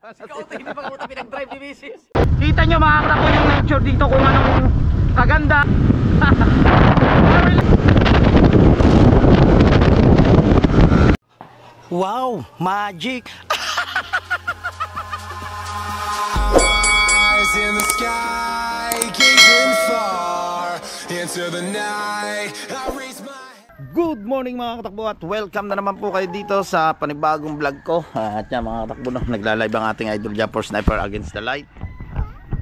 Ikaw ito, hindi pa kamuta pinag-drive ni Mrs. Kita nyo mga kapatid yung nature dito kung anong kaganda. Wow, magic. Eyes in the sky, gazing far into the night. I raise my Good morning mga katakbo at welcome na naman po kayo dito sa panibagong vlog ko. At yan mga katakbo, no, nagla-live ang ating idol Japper Sniper Against the Light.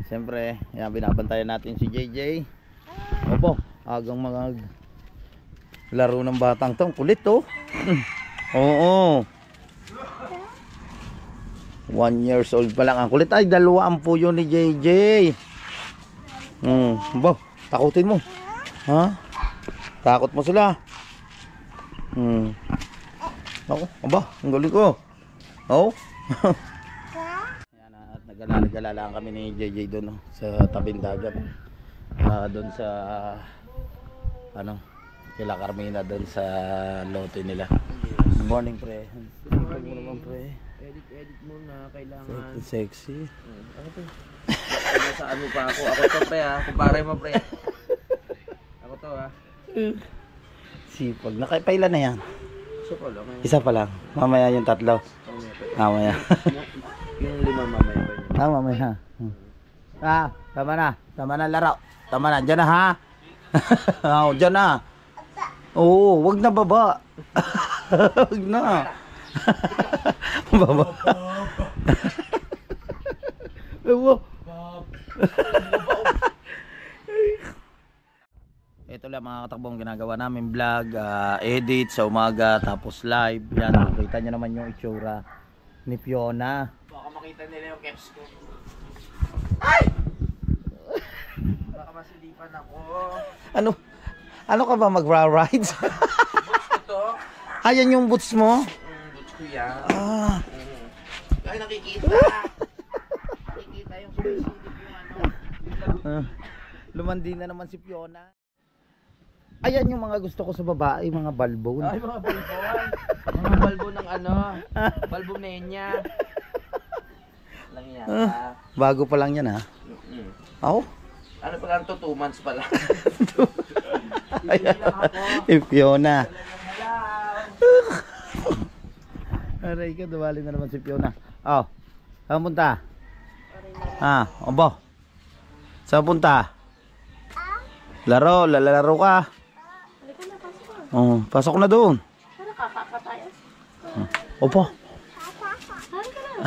Siyempre, yan, binabantayan natin si JJ. Opo, agang mga laro ng batang tong kulit to. Oo. 1 years old pa lang ang kulit. Ay, 2 po yun ni JJ. Ba, takutin mo. Ha? Takot mo sila. Ako, aba, ang galing ko. Oh. Ayan, at nagala lang kami ni JJ doon, no, sa tabing dagat. Doon sa ano, kila Carmina, doon sa lote nila. Good morning, pre. Good morning naman, pre. Edit muna, kailangan. Sexy. Ako to. Saan mo pa ako? Ako to, pre, ha? Kumpare mo, pre. Ako to, ha? Sipag. Nakapailan na yan. Isa pa lang. Isa pa lang. Mamaya yung 3. Mamaya. Yung 5 mamaya ba yun? Mamaya. Tama na. Tama na laro. Tama na. Diyan na, ha? Diyan na. Oo, wag na baba. Wag na. Baba. Ito lang mga katakbong ginagawa namin vlog, edit sa umaga, tapos live. Yan, nakita nyo naman yung itsura ni Fiona. Baka makita nila yung caps ko. Ay! Baka masilipan ako. Ano ka ba, magra-rides? Boots ko to. Ayan yung boots mo? Boots ko yan. Ay, nakikita. Nakikita yung sumisilip yung ano. Lumandi na naman si Fiona. Ayan yung mga gusto ko sa babae, mga balbon. Ay, mga balbon. Mga balbon ng ano. Balbon nenya. Lang yan. Bago pa lang yan, ha? Ako? Ano pa lang to? 2 months pa lang. Ayan. Fiona. Aray ka, duwali na naman si Fiona. Oh, saan punta? Obo. Saan punta? Lalaro ka. Oh, pasok na doon. Ano kakaka tayo? Opo. Saan ka na?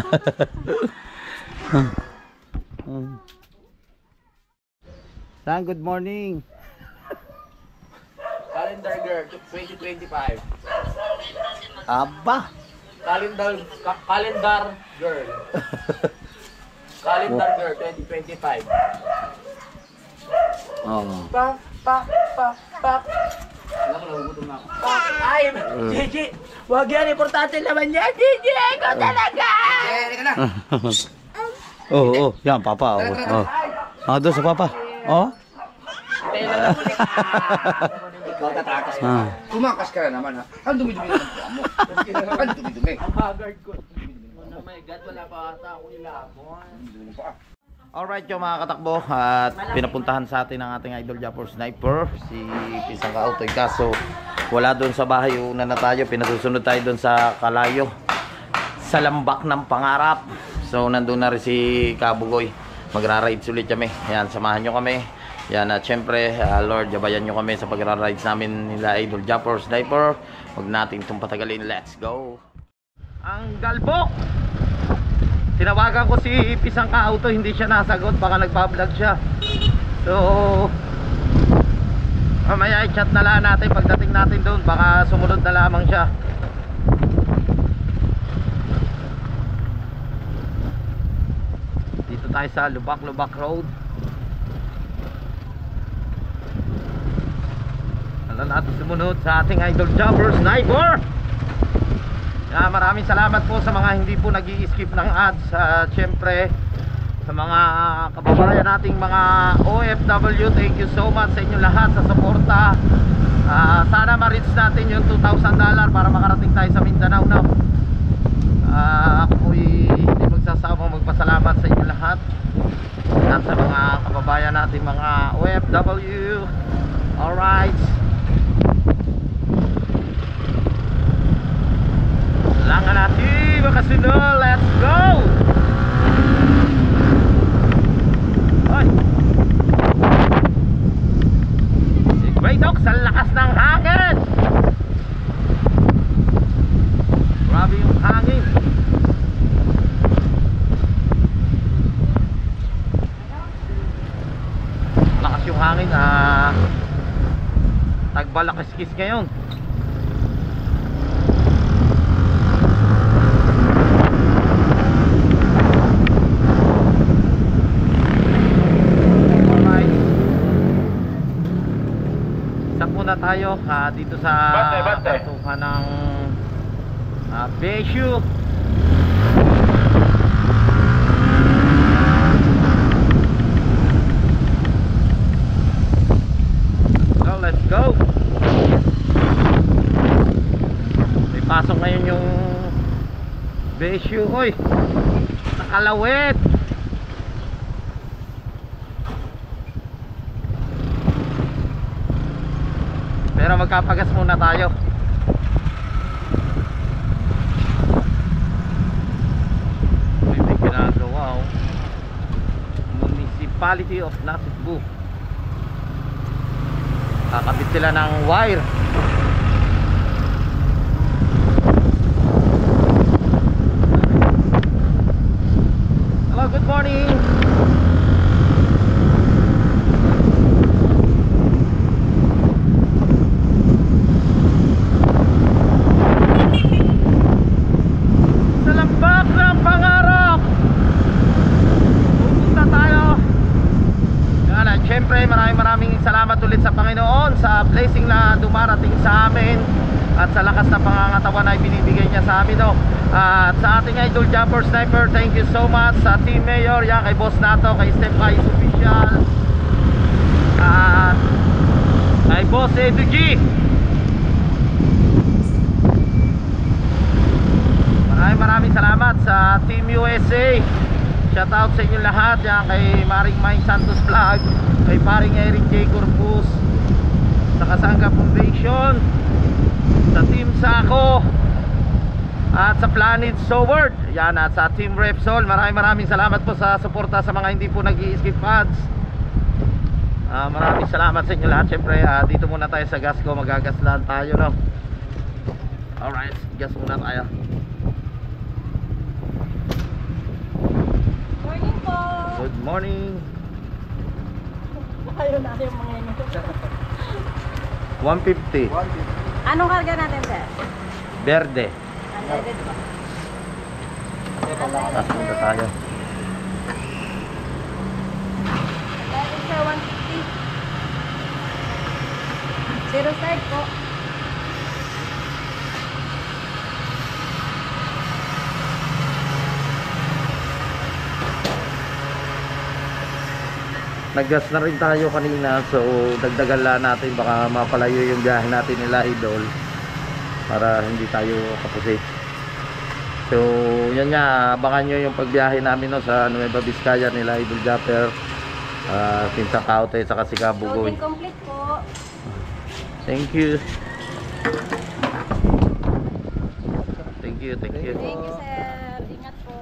Saan, good morning. Calendar girl, 2025. Aba. Calendar girl. Calendar girl, 2025. Oh. Pak. Alam ko, nagugutom na ako. Ay, JJ! Huwag yan, importante naman yan, JJ! Ikaw talaga! JJ, ka na! Oo, yan, papa. Doon sa papa. Oh. Ikaw tatakas ka. Tumakas ka na naman, ha? Ang dumi-dumi na ng mo. Ang dumi-dumi. Ang haggard ko. Oh my God, wala pa ata ako ilabon. Alright yung mga katakbo, at pinapuntahan sa atin ang ating idol Japper Sniper, si Pisang Kautoy. Kaso wala doon sa bahay, una na tayo, pinasusunod tayo doon sa Kalayo, sa Lambak ng Pangarap. So nandun na rin si Kabugoy, magra-rides ulit kami. Yan, samahan nyo kami. Yan, at syempre Lord, jabayan nyo kami sa pagra-rides namin nila idol Japper Sniper. Huwag natin itong patagalin, let's go. Ang galbok! Tinawagan ko si Pisang Kauto, hindi siya nasagot, baka nagpa-vlog siya. So mamaya i-chat na lang natin pagdating natin doon, baka sumunod na lamang siya. Dito tayo sa Lubak Road. Alam natin sumunod sa ating idol Japper Sniper. Maraming salamat po sa mga hindi po nag-i-skip ng ads. Siyempre sa mga kababayan nating mga OFW, thank you so much sa inyo lahat sa suporta. Sana ma-reach natin yung $2,000 para makarating tayo sa Mindanao, no? Ako po'y hindi magsasawang lahat. At sa mga kababayan natin mga OFW. Alright. Langan natin mga kasunod. Let's go! Ay! Wait, Dok, sa lakas ng hangin! Grabe yung hangin. Lakas yung hangin. Tagbalakis-kis ngayon. Alright. Stop muna tayo dito sa batuhan ng Beshu. So let's go. May pasok ngayon yung Beshu. Hoy, nakalawit. Pero magkapagas muna tayo. Ginagawa Municipality of Nasugbu. Kakabit sila ng wire. Hello, good morning. Sa lambak ng pangarap pupunta tayo. Yan, at syempre maraming salamat ulit sa Panginoon sa blessing na dumarating sa amin at sa lakas na pangangatawan na ibinibigay niya sa amin, no? At sa ating Idol Jumper Sniper, thank you so much sa Team Mayor, yan, kay Boss Nato, kay Step Ice Official, at kay Boss Edu G. Maraming salamat sa Team USA. Shout out sa inyo lahat, yan, kay Maring Mike Santos Vlog, kay Paring Eric J. Corpus, sa Kasangga Foundation, sa Team Sako, at sa Planet Soward, yan, at sa Team Repsol. Maraming salamat po sa suporta sa mga hindi po nag-i-skip ads. Maraming salamat sa inyo lahat. Siyempre dito muna tayo sa gas ko, magagaslan tayo, no? Alright, gas muna tayo. Morning po. Good morning. Ayaw na yung mga ino. 150 Anong karga natin, sir? Verde. Unleaded ba? Tapos punta tayo. Unleaded, sir, 150. Zero start po. Naggas na rin tayo kanina, so dagdagan lang natin, baka mapalayo yung biyahe natin nila Idol para hindi tayo kapusin. So yan nga, abangan nyo yung pagbiyahe namin, no, sa Nueva Vizcaya nila Idol Japper, Pinsa Caute, saka si Kabugoy. Loading complete po. Thank you. Thank you. Thank you, sir. Ingat po.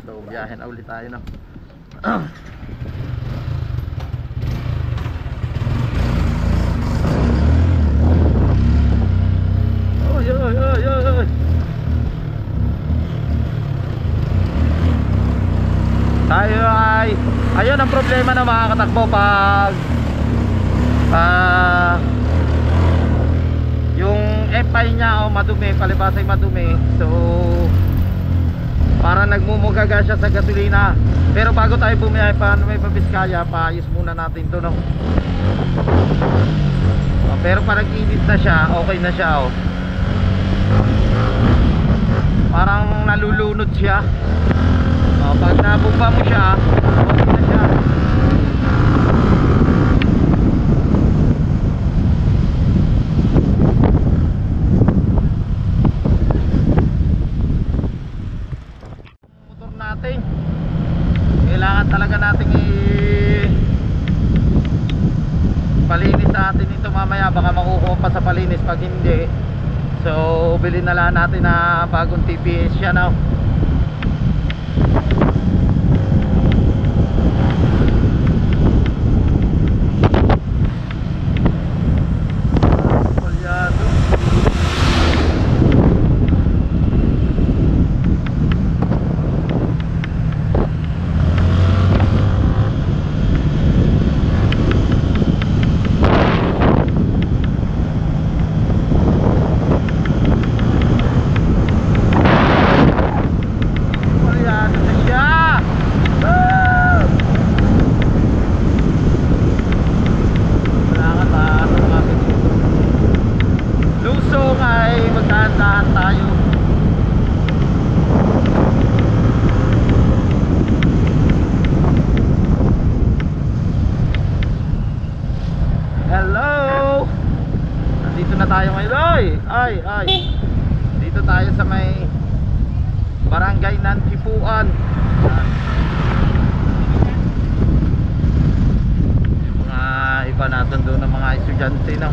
So biyahe na ulit tayo, no. Tayo ay ayun ang problema ng mga katakbo pag yung FI niya madumi, palibasay madumi, so para nagmumugaga siya sa gasolina. Pero bago tayo bumiyahe pa Nueva Vizcaya, paayos muna natin to, no? Pero parang init na siya, okay na siya, oh. Parang nalulunod siya. Pag nabumba mo siya, okay na siya. natin. Kailangan talaga natin palinis sa atin ito mamaya, baka makukuha pa sa palinis. Pag hindi, so bilhin na lang natin na bagong TPS yan, no? Palyado. Palyado na siya. Woo! Kailangan taas ang ating lusong ay magdahan-dahan tayo. Hello! Nandito na tayo ngayon. Ay. Dito tayo sa may Barangay Nantipuan. Yan. Yung mga iba natin doon ng mga estudyante, no?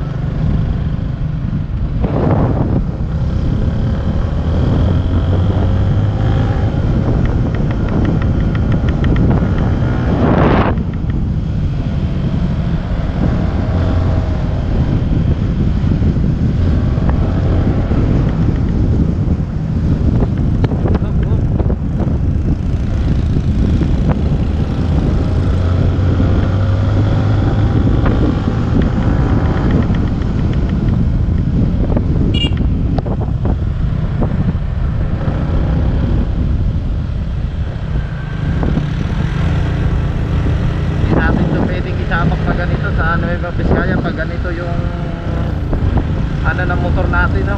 Ganito sa Nueva Vizcaya pag ganito yung ano ng motor natin, no?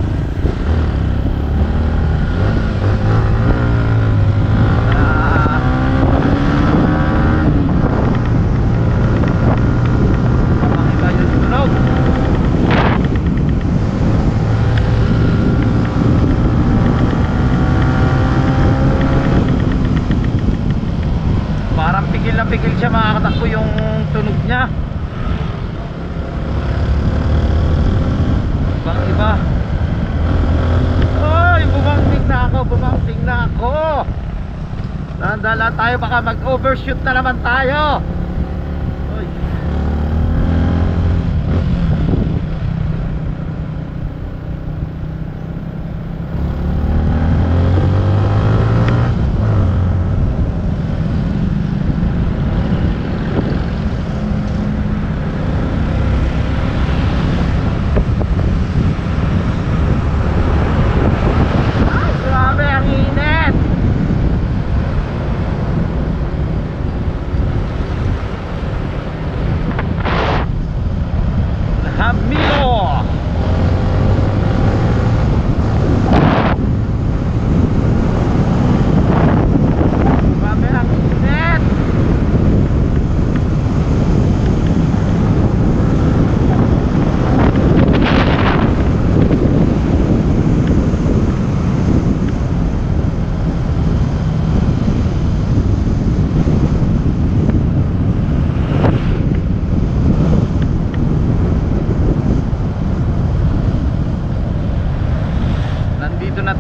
Iba yung tunog. Parang pigil na pigil siya, makakatakbo yung tunog niya. Ibang iba. Oy, bumangting na ako. Dahan-dahan tayo, baka mag-overshoot na naman tayo. Oy.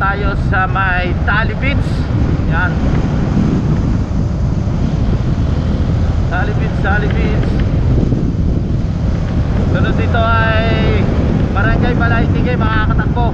Tayo sa may Tali Beach. Yan. Tali Beach. Sunod dito ay Barangay Balaitigay, makakatakbo.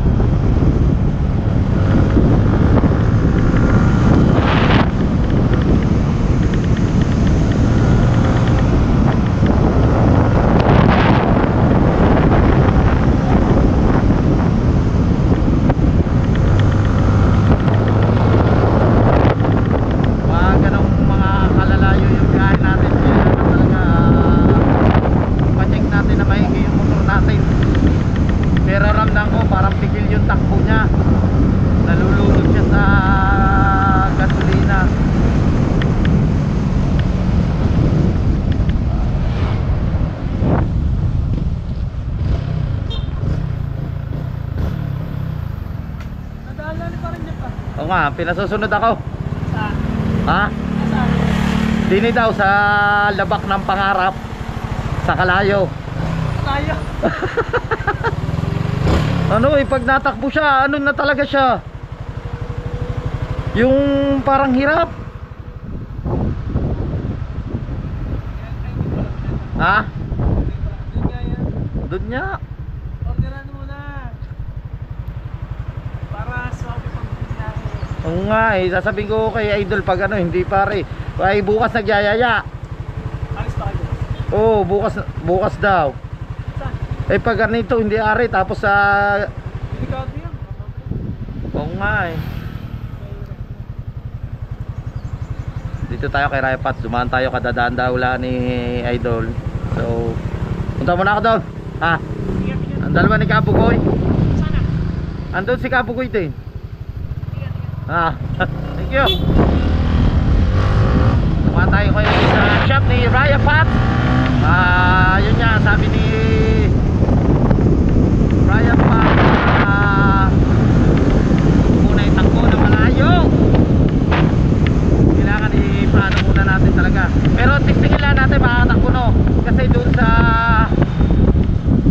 Oo nga, pinasusunod ako. Ha? Dini daw sa labak ng pangarap sa Kalayo. Kaya. Ano eh, pag natakbo siya, ano na talaga siya? Yung parang hirap. Ha? Doon niya. Orderan mo na. Para swabe pang binahe. Oo nga eh, sasabihin ko kay Idol pag ano, hindi pare. Ay bukas nagyayaya. Ayos pa kayo. Oo, bukas daw. Saan? Eh pag ganito hindi ari tapos sa Delikado yan. oo nga eh. Dito tayo kay Raya Pats, dumaan tayo kadadaan daw wala ni Idol. So, punta muna ako doon. Ha? Ang dalawa ni Kapugoy. Sana. Andun si Kapugoy din. Ha? Thank you. Dumaan tayo kayo sa shop ni Raya Pats. Yun nga, sabi ni Raya Pats, muna itangko na malayo. Kailangan i-paano muna natin talaga. Pero testingin lang natin makatakbo no. Kasi doon sa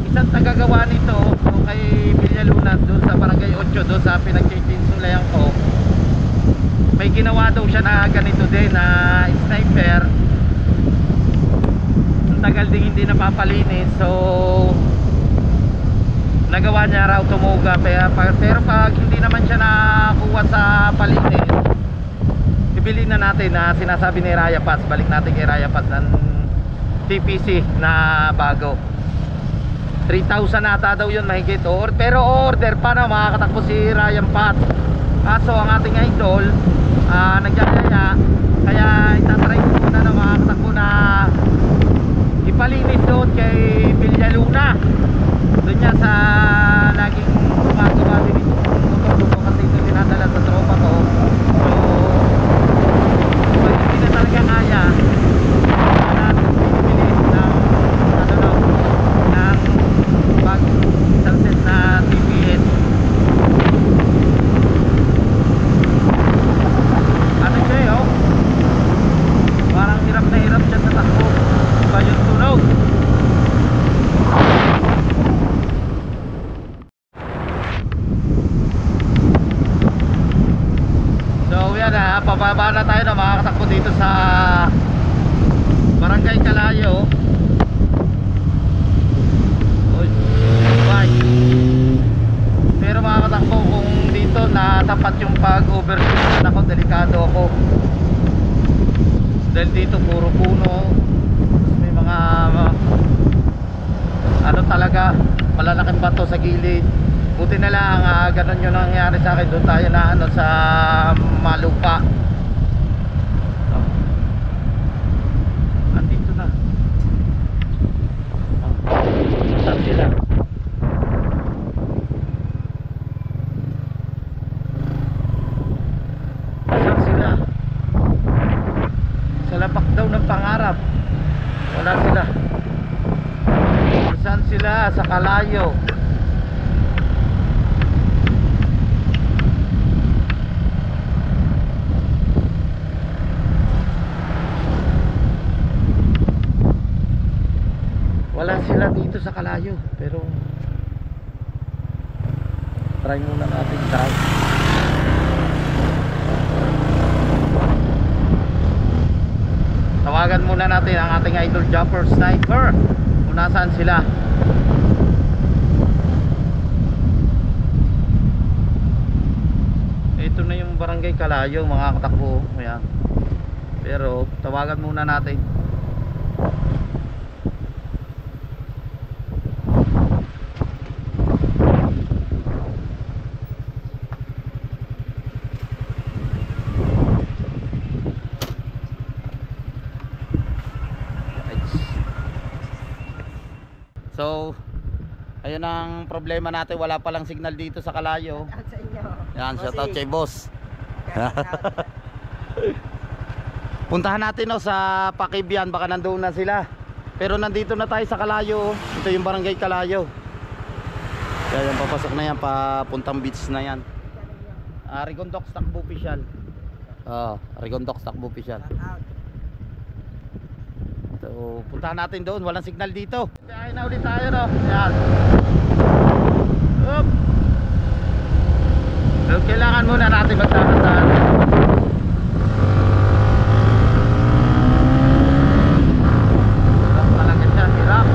isang tagagawa nito, so kay Villalunas, doon sa Barangay 8, doon sa pinagchichinsulayan ko, may ginawa daw siya na ganito din na sniper. Ang tagal din hindi napapalinis. So nagawa niya raw tumuga. Pero pag hindi naman siya nakuha sa palinis, ibili na natin na sinasabi ni Raya Pats. Balik natin kay Raya Pats ng TPC na bago. 3,000 nata daw yun mahigit. Pero order pa na makakatakbo si Raya Pats. Kaso ang ating idol nagyayaya, kaya itatry ko muna na makakatakbo na ipalinis doon kay Villaluna. Doon niya sa laging gumagawa din itong motor ko kasi ito dinadala sa tropa ko. So pag hindi na talaga kaya natin bilis ng ng pag isang set na TPS. Ano siya eh, oh, parang hirap na hirap siya sa takbo. Iba yung tunog. So yan na, pababa na tayo na makakatakbo dito sa Barangay Kalayo. Uy, bye. Pero makakatakbo kung dito natapat yung pag-overshoot ako, delikado ako. Dahil dito puro puno. May mga ano talaga, malalaking bato sa gilid. Buti na lang ganun yung nangyari sa akin. Doon tayo na ano sa Malupa. Andito na. Saan sila? Saan sila? Sa lapak daw ng pangarap. Wala sila. Saan sila? Sa Kalayo. Wala sila dito sa Kalayo. Pero try muna natin try. Tawagan muna natin ang ating idol jumper sniper kung nasaan sila. Ito na yung Barangay Kalayo mga katakbo. Ayan. Pero tawagan muna natin. So, ayun ang problema natin, wala palang signal dito sa Kalayo. Yan, shout out kay boss. Puntahan natin no, sa Pakibyan, baka nandoon na sila. Pero nandito na tayo sa Kalayo. Ito yung Barangay Kalayo. Kaya yung papasok na yan, papuntang beach na yan. Rigondox Takbo Official. Rigondox Takbo Official. So, puntahan natin doon. Walang signal dito. Kaya na ulit tayo, no? Yan. Up. So, kailangan muna natin magdaan. Hirap talaga siya. Hirap.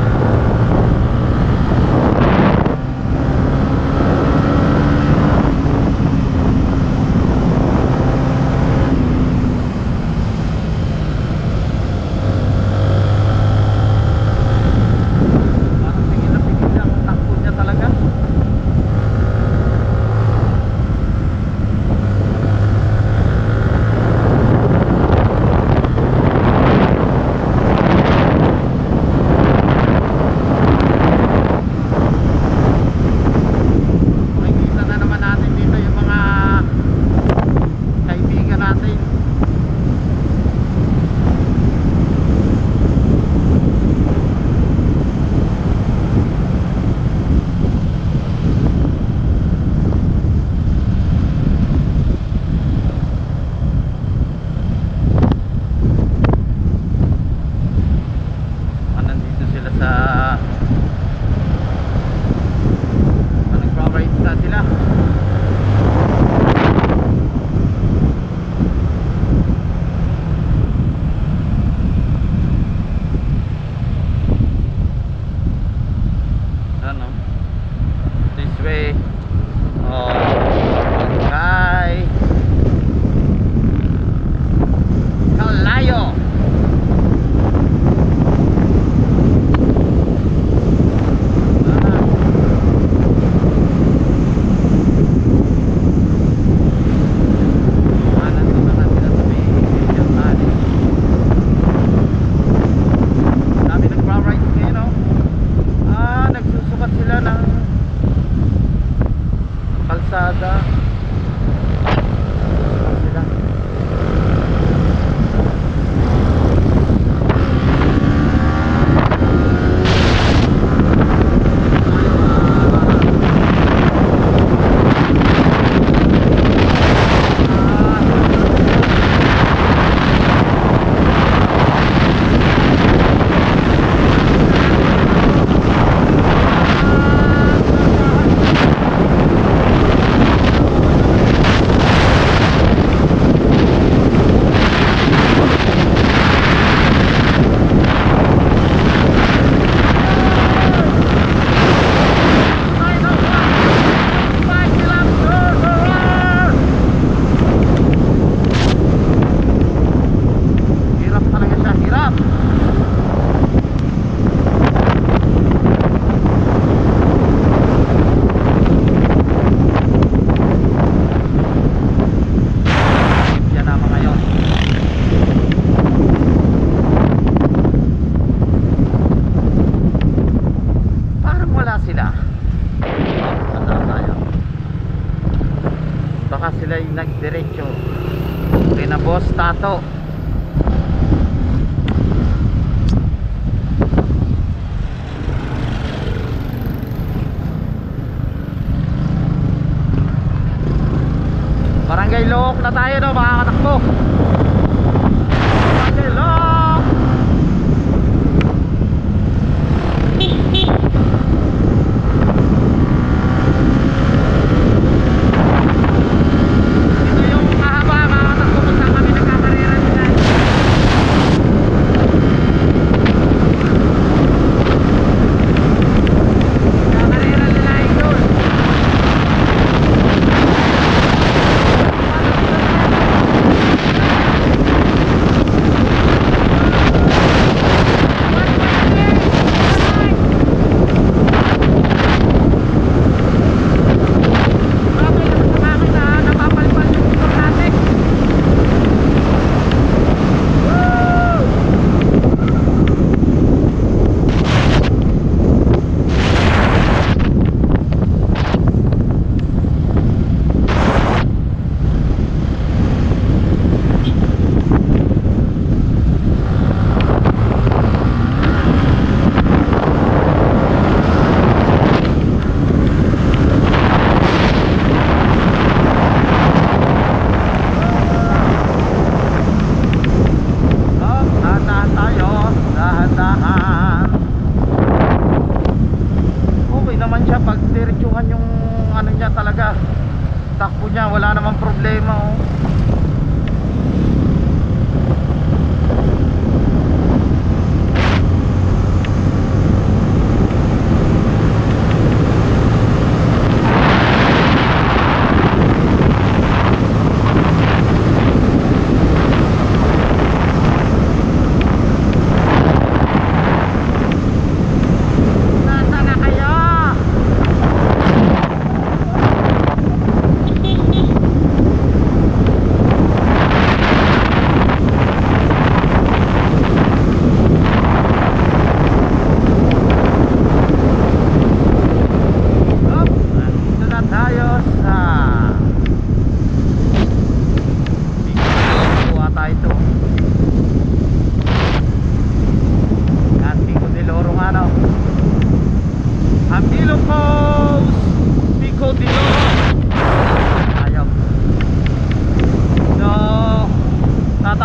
Nagdiretso kina Boss Tato. Barangay Look na tayo, no, mga katakbo. Barangay Look.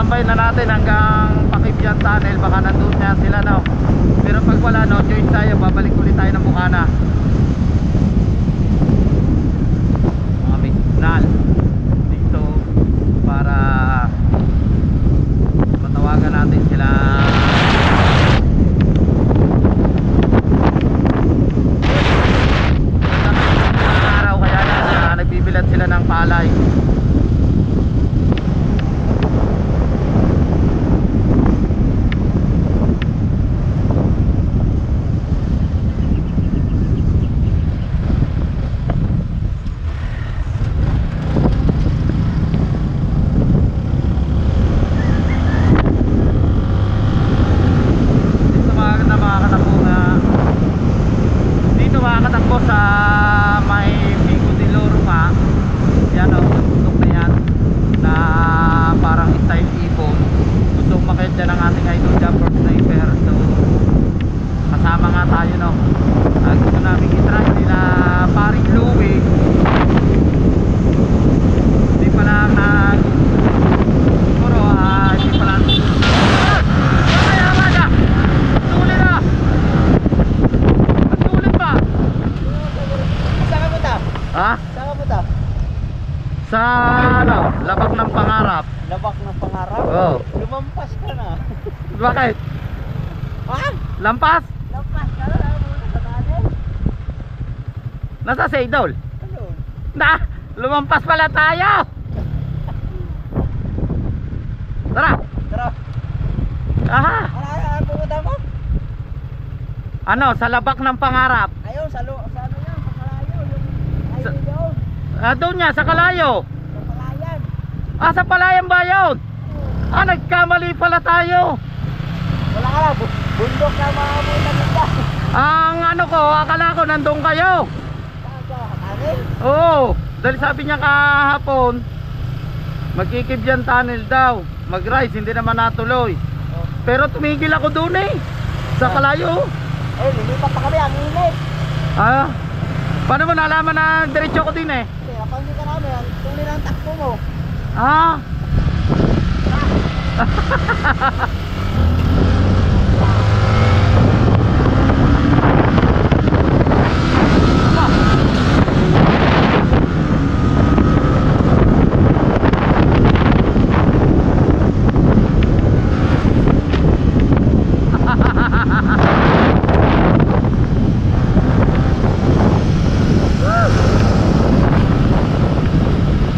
tatambay na natin hanggang Pakibyan Tunnel, baka nandun na sila, no? Pero pag wala, no choice tayo, babalik ulit tayo ng Bukana. Mga may signal dito para matawagan natin sila. Araw kaya nagbibilad sila ng palay. Sa ano, Labak ng Pangarap. Labak ng Pangarap? Oo. Lumampas ka na. Bakit? Ha? Lampas? Lampas ka na? Muna sa tunnel? Nasa Seidol? Ano? Na! Lumampas pala tayo! Tara! Tara. Aha! Ano pumunta mo? Ano, sa Labak ng Pangarap. Ayun, sa ano yan? Sa Kalayo. Yung highway doon. Doon niya, sa Kalayo. Sa Palayan. Sa Palayan ba yun? Nagkamali pala tayo. Wala ka lang. Bundok na maabutan nila. Ang ano ko, akala ko nandun kayo. Saan ka? Tunnel? Oo, dahil sabi niya kahapon Magkikibyan Tunnel daw. Mag-rise, hindi naman natuloy. Pero tumigil ako doon eh, sa Kalayo. Lilipat pa kami, ang init. Paano mo nalaman na diretso ko din eh? Kasi napangin ka namin, ang tuloy ng takbo mo.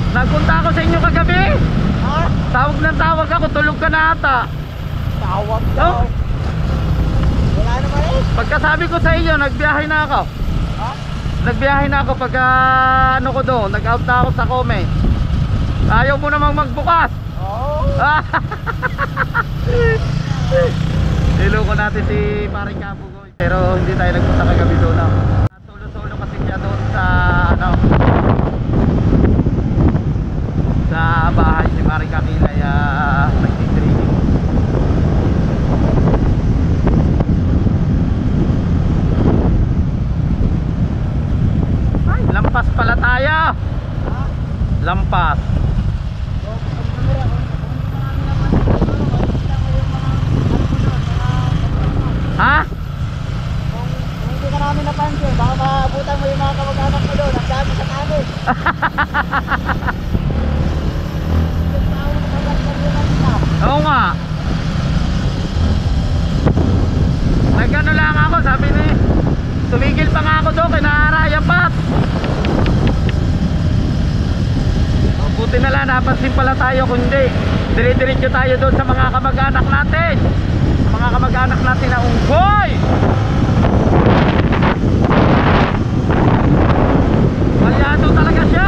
Nagpunta ako sa inyo kagabi. Tawag ng tawag ako, tulog ka na ata. Tawag daw. Wala naman eh. Pagkasabi ko sa inyo, nagbiyahe na ako. Nagbiyahe na ako pagka ano ko doon, nag-out na ako sa comment. Ayaw mo namang magbukas. Niloko natin si Paring Kabugoy. Pero hindi tayo nagpunta kagabi doon. Solo-solo kasi siya doon sa ano, sa bahay ni Paring Camila, nagtitraining. Ay, lampas pala tayo. Lampas. Ha? Kung hindi ka namin napansin, baka maabutan mo yung mga kamag-anak mo doon. Ang dami sa tunnel. Oo nga. Nagano lang ako, sabi ni tumigil pa nga ako doon, kinaharayan pa. Buti na lang, napansin pala tayo. Kundi dire-diretso tayo doon sa mga kamag-anak natin. Sa mga kamag-anak natin na unggoy. Malyado talaga siya.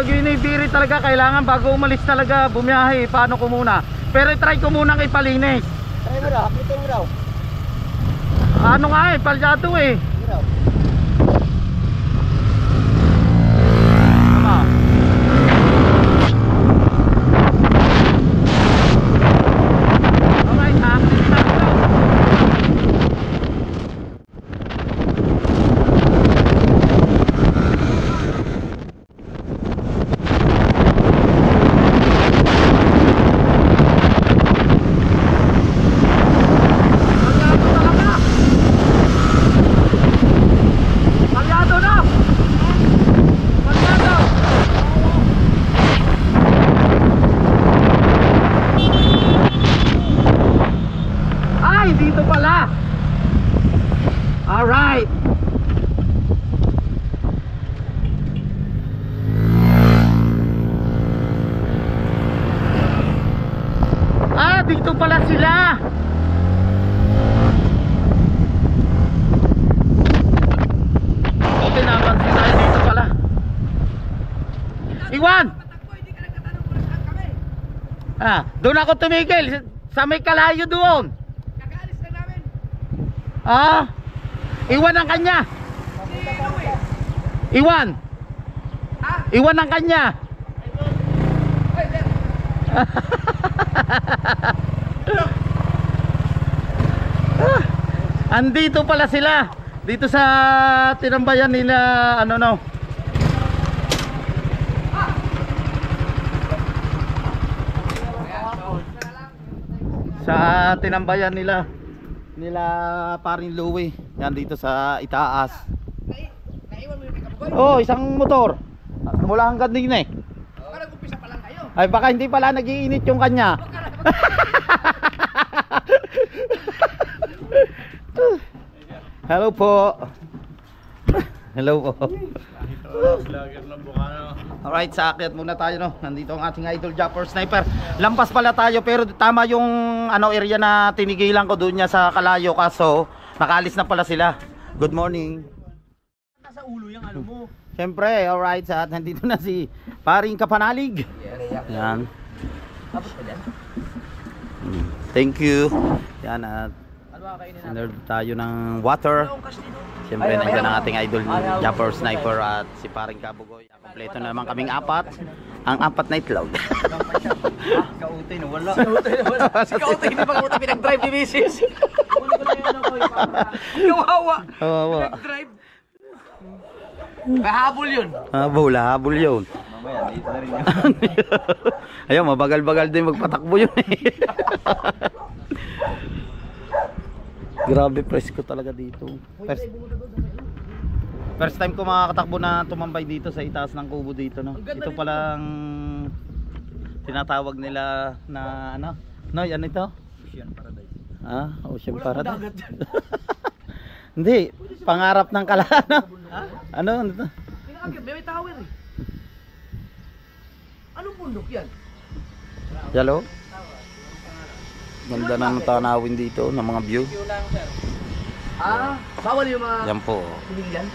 ginibiri talaga, kailangan bago umalis talaga bumiyahe, paano ko muna. Pero try ko muna kay palinis. Try mo raw, pito mo raw. Ano nga palyado eh. Tama. Alright, dito pala. Alright. Dito pala sila. Okay naman sila dito pala. Iwan. Doon ako tumigil sa may kalayo doon. Iwan ang kanya. Iwan. Iwan ang kanya. Andito pala sila. Dito sa tinambayan nila, ano no. Sa tinambayan nila paring Louie. Yan dito sa itaas. Oh, isang motor. Mula hanggang din eh. Nag-umpisa pa lang kayo. Ay baka hindi pala nagiinit yung kanya. Hello po. Hello po. Alright, sa akyat muna tayo no. Nandito ang ating idol Japper Sniper. Lampas pala tayo pero tama yung area na tinigilan ko doon niya sa kalayo, kaso nakaalis na pala sila. Good morning. Nasa ulo yung ano mo. Siyempre, alright, sa nandito na si Paring Kapanalig. Yan. Thank you. Yan at order tayo ng water. Siyempre nandiyan ang ating idol Japper Sniper at si Paring Kabugoy. Kompleto na naman kaming apat. Ang apat na itlog. Kautoy na wala. Si Kautoy, hindi pa Kautoy pinag-drive ni Mrs. Kawawa. Pinag-drive. Habol yun. Habol yun. Mamaya, dito na rin yun. Ayaw, mabagal-bagal din magpatakbo yun eh. Grabe, presko talaga dito. First time ko makakatakbo na tumambay dito sa itaas ng kubo dito, no. Ito palang tinatawag nila na ano? No, yan ito? Ocean Paradise. Ocean Paradise. Hindi, pangarap ng kalahano. Ano to? May tower eh. Anong bundok yan? Hello? Ganda na ng tanawin dito ng mga view. Bawal yung mga Yan po. pinigilan?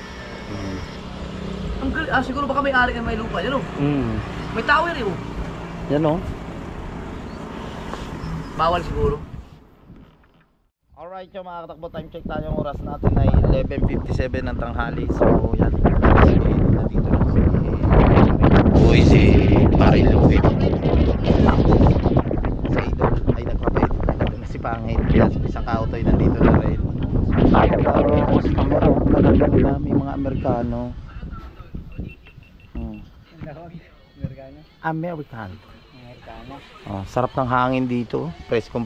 Ang galing. Siguro baka may ari ka may lupa. Yan o. May tower eh o. Yan o. Bawal siguro. Alright yung mga katakbo, time check tayo. Ang oras natin ay 11:57 ng tanghali. So yan. Nandito na si Boy, si Paring Louie. Sa idol ay nagpapait. Nandito na si Pangit. Yan, isang kautoy nandito na rin. Tapos camera, maganda nila. May mga Amerikano. American. Sarap ng hangin dito. Presko.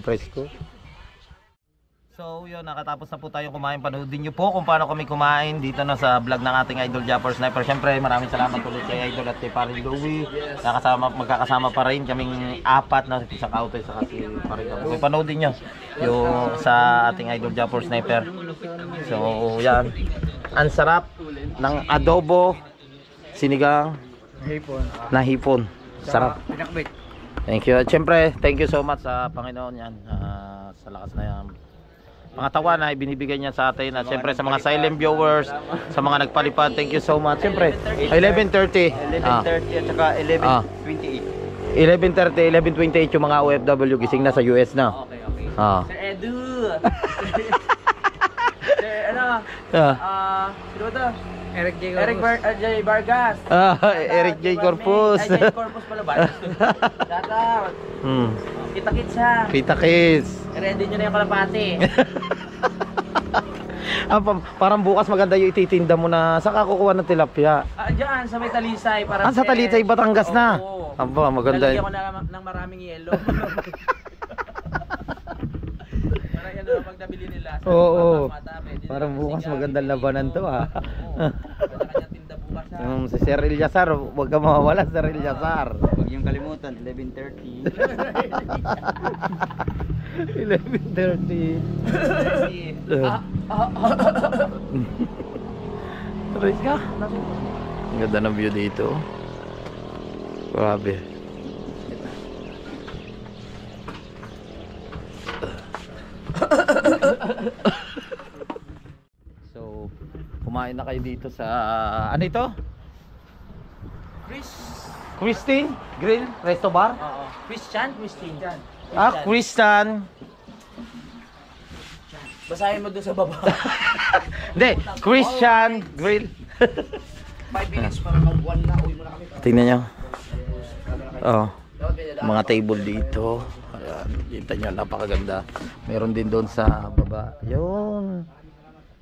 So yun, nakatapos na po tayong kumain. Panoodin nyo po kung paano kami kumain dito na sa vlog ng ating idol Japper Sniper. Siyempre maraming salamat ulit kay idol at kay Paring Louie. Magkakasama pa rin kaming apat na sa kautoy sa kasi Paring Kabugoy. Panoodin nyo yung sa ating idol Japper Sniper. So yan, ang sarap ng adobo sinigang na hipon. Sarap. Thank you. At siyempre, thank you so much sa Panginoon yan. Sa lakas na yan. mga tawa na ibinibigay niya sa atin. At syempre sa mga silent viewers, sa mga nagpalipad, thank you so much. Syempre, 11:30. 11:30 at saka 11:28. 11:30, 11:28 yung mga OFW gising na sa US na. Okay. Ah. Sir Edu. Sir, sino ba to? Eric J. J. Vargas. Eric J. Corpus. J. Corpus pala ba? Shout out. Kita-kits ha. Kita kids. Ready nyo na yung kalapati. Parang bukas maganda yung ititinda mo na saan ka kukuha ng tilapia? Diyan, sa may Talisay. Para Sa Talisay, Batangas na. Oo. Aba, maganda. Lalagyan ko ng maraming yelo. Para yan na pag nabili nila. Oo. Mata, Parang bukas magandang labanan to ha. Kanya tinda bukas ha. Si Sir Ilyasar, huwag ka mawawala Sir Ilyasar. Huwag niyong kalimutan, 11:30. 11:30. Tuloy ka. Ang ganda ng view dito. Grabe. So, kumain na kayo dito sa ano ito? Christine Grill Resto Bar? Oo. Christian. Christian. Basahin mo doon sa baba. Hindi, Christian Grill. 5 minutes para mag-1 na. Uwi mo na kami. Tingnan nyo. Oh, mga table dito. Ayan, kita nyo, napakaganda. Meron din doon sa baba. Yun.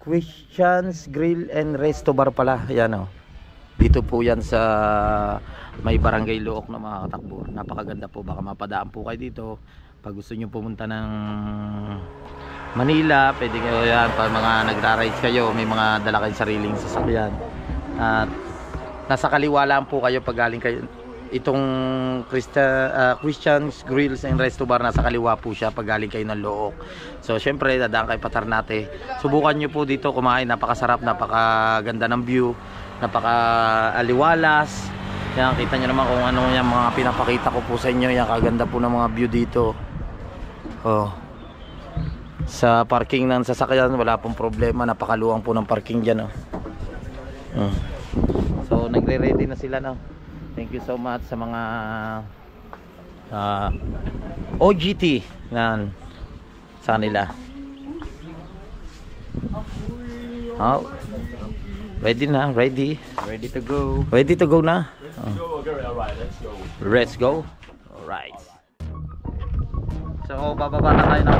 Christian's Grill and Resto Bar pala. Ayan oh. Dito po yan sa may Barangay Luok na mga katakbo. Napakaganda po. Baka mapadaan po kayo dito. Pag gusto nyo pumunta ng Manila, pwede kayo yan. Pag mga nagra-rides kayo, may mga dala kayong sariling sasakyan. At nasa kaliwa lang po kayo pag galing kayo. Itong Christian's Grills and Resto Bar, nasa kaliwa po siya pag galing kayo ng Luok. So syempre dadaan kayo Paternate. Subukan nyo po dito kumain. Napakasarap, napakaganda ng view, napaka-aliwalas. Yan, kita nyo naman kung ano yung mga pinapakita ko po sa inyo. Yan, kaganda po ng mga view dito. Oh. Sa parking ng sasakyan, wala pong problema. Napakaluwang po ng parking dyan. Oh. So, nagre-ready na sila. No? Thank you so much sa mga OGT na sa kanila. Oh. Ready na, ready. Ready to go. Ready to go na? Let's go. Alright. So, bababa na tayo na.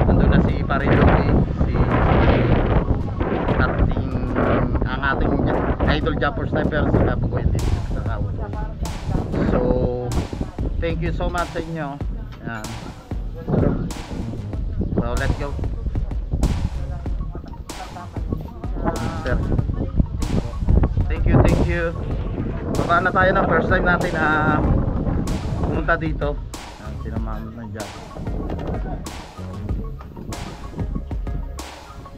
Nandun na si Pariloki, ang ating idol Japper Sniper, si Kapugoy din. So, thank you so much sa inyo. Yan. So, let's go. Sir. Thank you. Baba na tayo ng first time natin na pumunta dito. Sinamahan na dyan.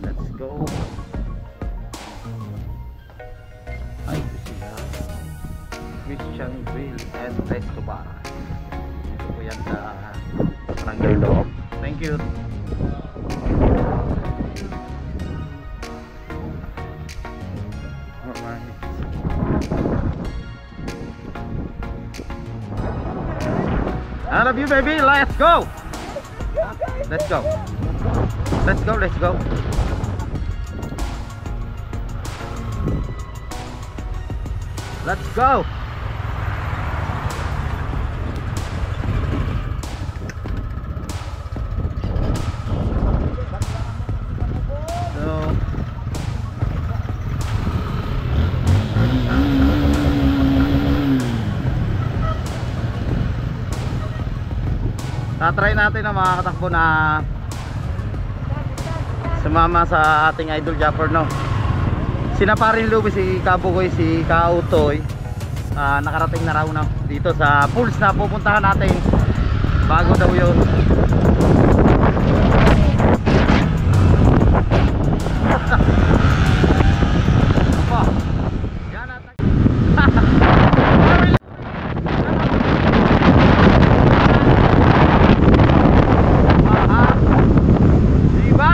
Let's go. Ay, sila Christian Grill and Resto Bar. Ito po yan sa Barangay Loob. Thank you. I love you, baby. Let's go. Let's go. Let's go. Let's go. Let's go. Tatry natin ang mga katakbo na sumama sa ating idol Japper, no? Sinaparin Lubi, si Kabugoy, si Kautoy, nakarating na raw na dito sa pools na pupuntahan natin. Bago daw yun. Diba?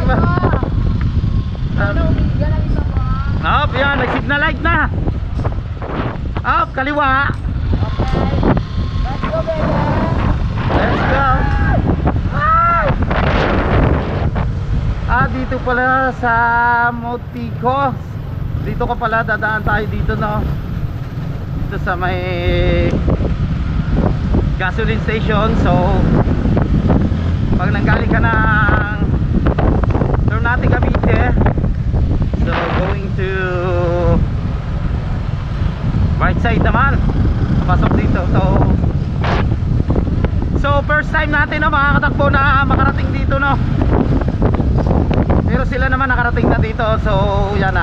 ba? Ano, umiga lang isa po. Up, yan, nag-signal light na. Up, kaliwa. Okay. Let's go, baby. Let's go. Dito pala sa Motico. Dito ka pala, dadaan tayo dito, no? Dito sa may gasoline station. So pag nanggaling ka ng turn natin Cavite, so going to right side naman, pasok dito. So first time natin, no, mga katakbo, na makarating dito, no? Pero sila naman nakarating na dito. So yan,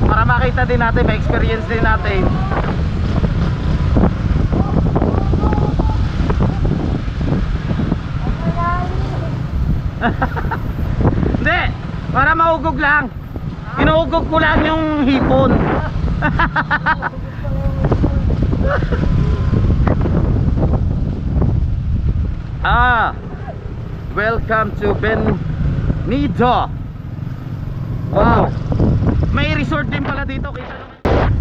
para makita din natin, may experience din natin. Hindi, para maugog lang. Inuugog ko lang yung hipon. Welcome to Benito. Wow, may resort din pala dito.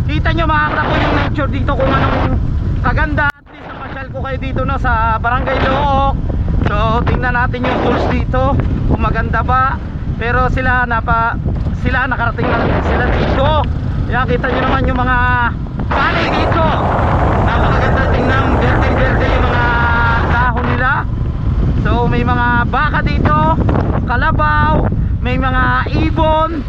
Kita nyo mga katakbo yung nature dito, kung anong kaganda. At least napasyal ko kayo dito, no, sa Barangay Look. So tingnan natin yung tools dito, kung maganda ba. Pero sila nakarating na sila dito. Yan, kita nyo naman yung mga palay dito. Napakaganda tingnan, verde yung mga dahon nila. So may mga baka dito, kalabaw, may mga ibon.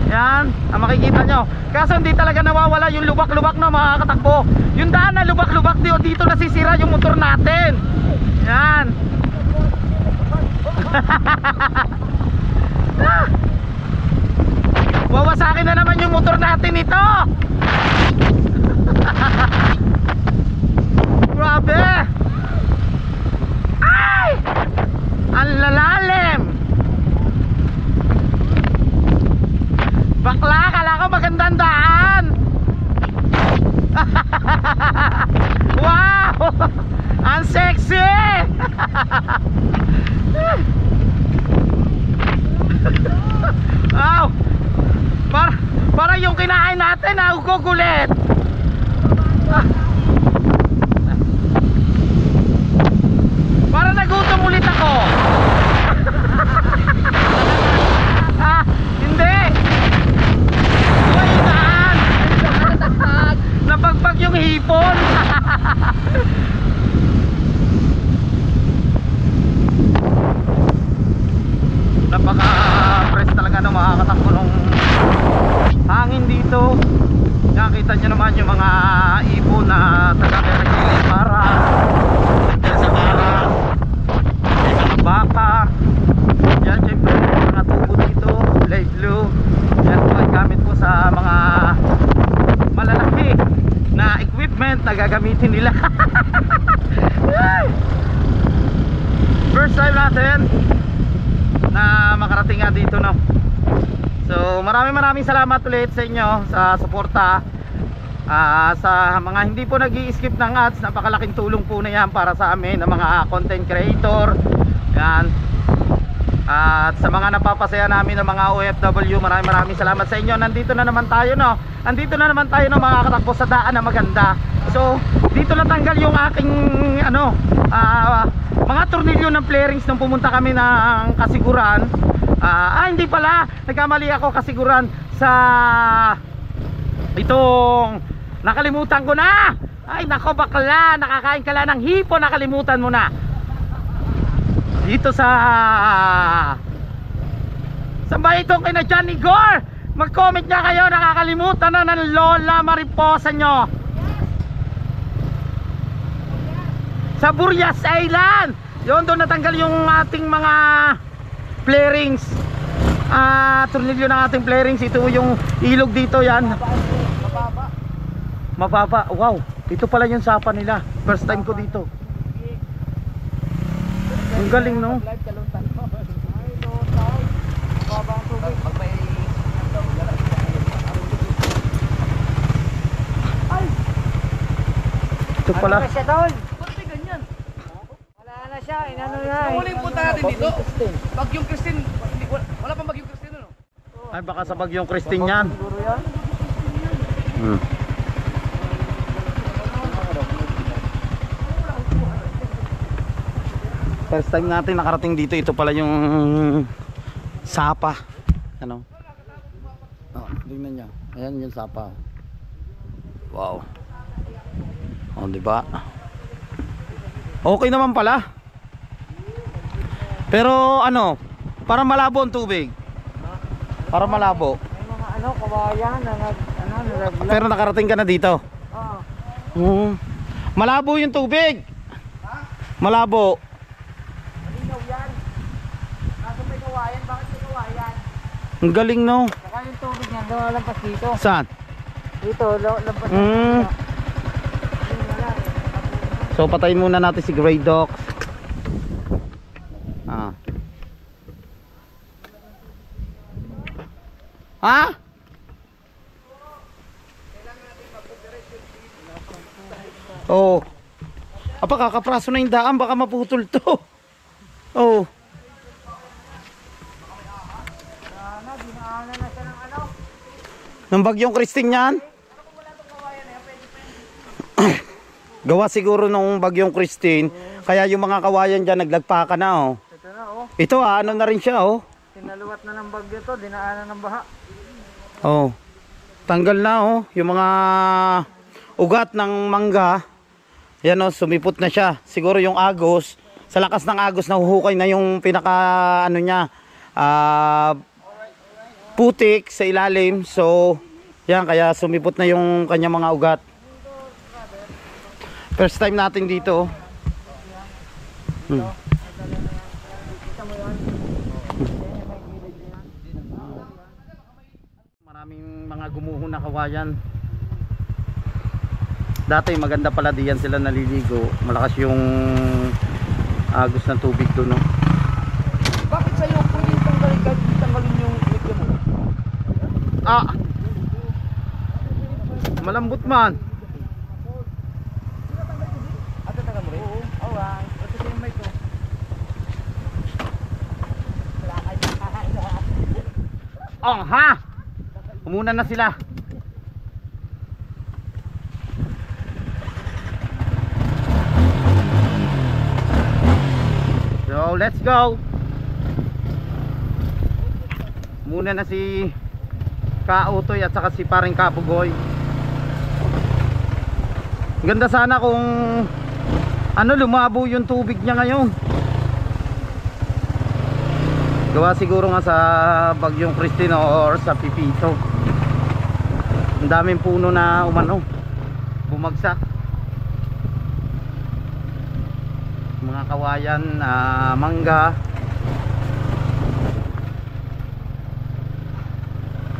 Yan, ang makikita nyo. Kaso hindi talaga nawawala yung lubak-lubak, no, mga katakbo. Yung daan na lubak-lubak dito nasisira yung motor natin. Yan. Wawasakin na naman yung motor natin ito. Grabe. Ay! Ang lalalim. Bakla, kala ko magandang daan. Wow! Ang sexy. Wow! Para yung kinain natin, ugugulit. Para nagutom ulit ako. Hindi. Buhayitaan. Napagpag yung hipon. Napaka-fresh talaga ng mga katakbo ng hangin dito. Nakita nyo naman yung mga ibon na taga-Perigili para sa para may mga baka. Yan, syempre mga tubo dito, light blue. Yan po ay gamit po sa mga malalaki na equipment na gagamitin nila. First time natin na makarating nga dito, no. So maraming salamat ulit sa inyo sa suporta. Sa mga hindi po nag-i-skip ng ads, napakalaking tulong po na yan para sa amin, ng mga content creator. Yan. At sa mga napapasaya namin ng mga OFW, maraming salamat sa inyo. Nandito na naman tayo, no. Andito na naman tayo, no, mga katakbo, sa daan na maganda. So dito natanggal yung aking mga tornilyo ng flarings nung pumunta kami ng Kasiguran. Hindi pala, nagkamali ako. Kasiguran sa itong nakalimutan ko na. Ay nako, bakla, nakakain ka lang ng hipon, nakalimutan mo na. Dito sa saan ba itong kina Johnny Gore? Mag-comment nga kayo, nakakalimutan na ng Lola Mariposa nyo. Sa Burias Island. Yun, doon natanggal yung ating mga flarings. Tornilyo ng ating flarings. Ito yung ilog dito, yan. Mababa. Wow, ito pala yung sapa nila. First time ko dito. Ang galing, no? Ito pala. Wala na siya, inano na. Ang huling punta natin dito, Bagyong Christine, wala Ay, baka sa Bagyong Christine yan. Siguro yan. Hmm. First time natin nakarating dito, ito pala yung Sapa. Ano? Oh, tingnan niyo. Ayan yung Sapa. Wow. Oh, di ba? Okay naman pala. Pero ano, para malabo ang tubig. Para malabo. May mga ano, kawayan na nalaglag. Pero nakarating ka na dito. Oo. Malabo yung tubig. Malabo. Malinaw yan. Kaso may kawayan, bakit may kawayan? Ang galing, no? Saka yung tubig niyan, lumalampas dito. Saan? Dito, lampas Mm. dito. So patayin muna natin si Grey Dox. Ha? Oh. Apa kakapraso na yung daan, baka maputol to. Oh. Dinaanan na siya ng ano. Ng Bagyong Christine yan? Gawa siguro nung Bagyong Christine, kaya yung mga kawayan dyan naglagpaka na, oh. Ito na, oh. Ito ano na rin siya, oh. Sinaluwat na ng bagyo to, dinaanan ng baha. Oh. Tanggal na, oh. Yung mga ugat ng mangga. Yan, oh, sumipot na siya. Siguro yung agos, sa lakas ng agos nahuhukay na yung pinaka ano niya, putik sa ilalim. So, yan, kaya sumipot na yung kanya mga ugat. First time natin dito. Maraming mga gumuho na kawayan. Dati maganda pala diyan sila naliligo. Malakas yung agos ng tubig doon, no? Bakit sa'yo pwedeng tanggalin yung video mo? Ah! Malambot man. Ato taga mo rin? Oo. Alright. Ito yung mic ko. Wala kayo nakakain. Oh, ha! Umuna na sila. So, let's go. Muna na si Kautoy at saka si paring Kapugoy. Ganda sana kung ano, lumabo yung tubig niya ngayon. Gawa siguro nga sa Bagyong Christine or sa Pipito. Ang daming puno na umano, bumagsak. Mga kawayan, mangga.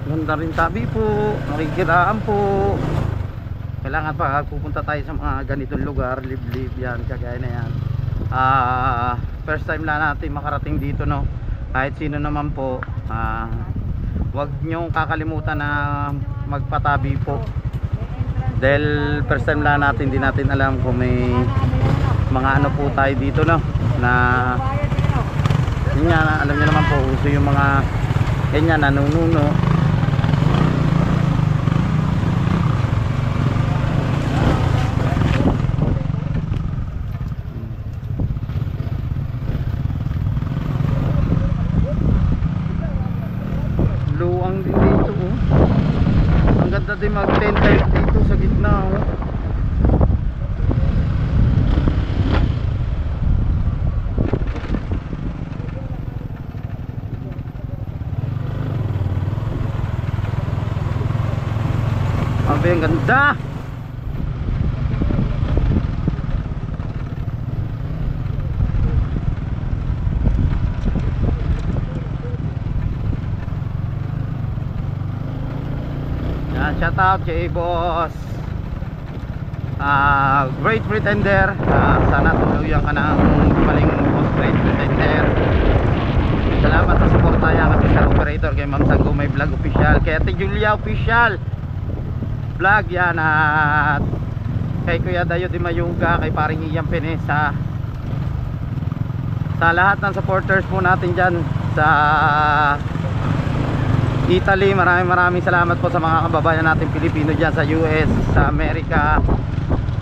Ganda rin tabi po, makikiraan po. Kailangan pa pupunta tayo sa mga ganitong lugar, liblib yan, kagaya na yan. First time lang natin makarating dito, no. Kahit sino naman po, wag nyong kakalimutan na magpatabi po. Dahil first time lang natin, di natin alam kung may mga ano po tayo dito, no, na yun nga, alam nyo naman po, uso yung mga ganyan, nanununo. Luwang din dito, oh. Ang ganda din mag-tent dito sa gitna, oh. Ang ganda. Yan, shout out kay boss Great Pretender. Sana tuluyan ka ng maling boss Great Pretender. Salamat sa suporta yan kami sa operator, kay Ma'am Sago May Vlog Official, kay Ate Julia Official Vlog yan, at kay Kuya Dayo Di Mayuga, kay paring Ian Penesa, sa lahat ng supporters po natin dyan sa Italy. Maraming salamat po sa mga kababayan natin Pilipino dyan sa US, sa Amerika,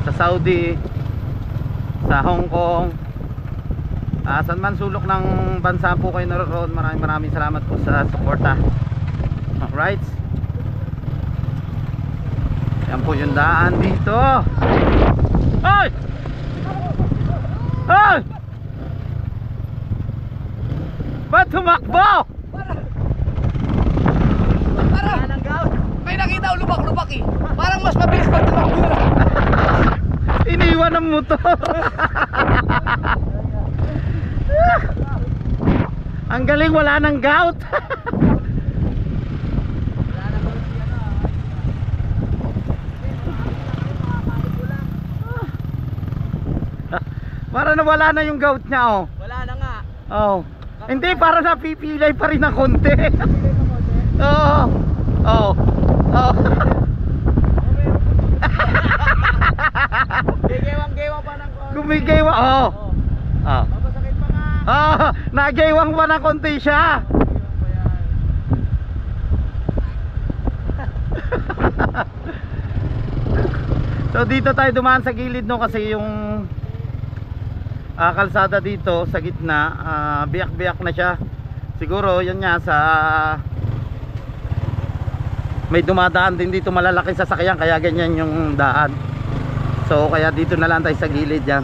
sa Saudi, sa Hong Kong, saan man sulok ng bansa po kayo naroon. Maraming salamat po sa suporta. Alright, yan po yung daan dito. Ay! Ay! Ba't tumakbo? Parang may nakita ko lubak-lubak eh. Parang mas mabilis pag tumakbo yun. Iniwan ng motor. Ang galing, wala ng gout. Para nawala na yung gout niya, oh. Wala na nga. Oh. Hindi, para napipilay pa rin ng konti. Oo. Oh. Oh. Gigewang-gewang pa ng konti. Gumigewa, oh. Oh. Mapasakit pa nga. Oh, nagewang pa ng konti siya. So dito tayo dumaan sa gilid, no, kasi yung kalsada dito sa gitna, biyak-biyak na siya. Siguro yun nga, sa may dumadaan din dito malalaking sasakyan, kaya ganyan yung daan. So kaya dito na lang tayo sa gilid yan.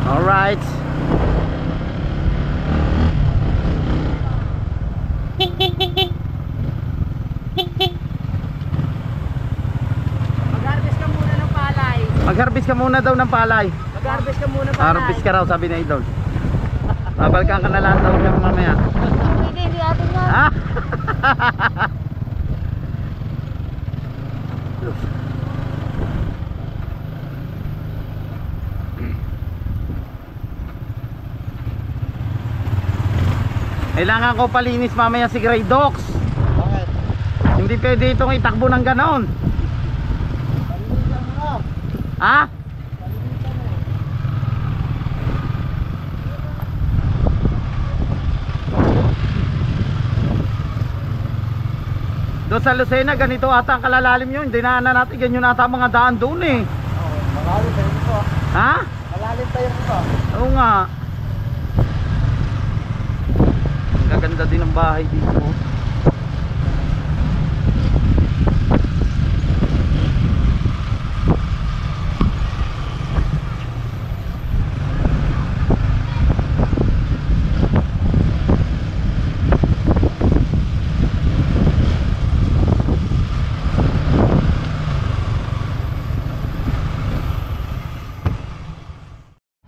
Alright. Mag-harvest ka muna ng palay. Mag-harvest ka muna daw ng palay. Mag-harvest ka muna ng palay. Harvest ka raw, sabi ni Idol. Babalikan ka na lang daw siya mamaya. Hindi atin nga. Ha? Kailangan ko palinis mamaya si Grey Dox. Bakit? Hindi pwede itong itakbo ng ganon. Ha? Doon sa Lucena, ganito ata ang kalalalim yun. Dinaanan natin, ganyan ata ang mga daan doon eh. Malalim pa yun ito. Ha? Malalim pa yun ito. Oo nga. Ang gaganda din ng bahay dito.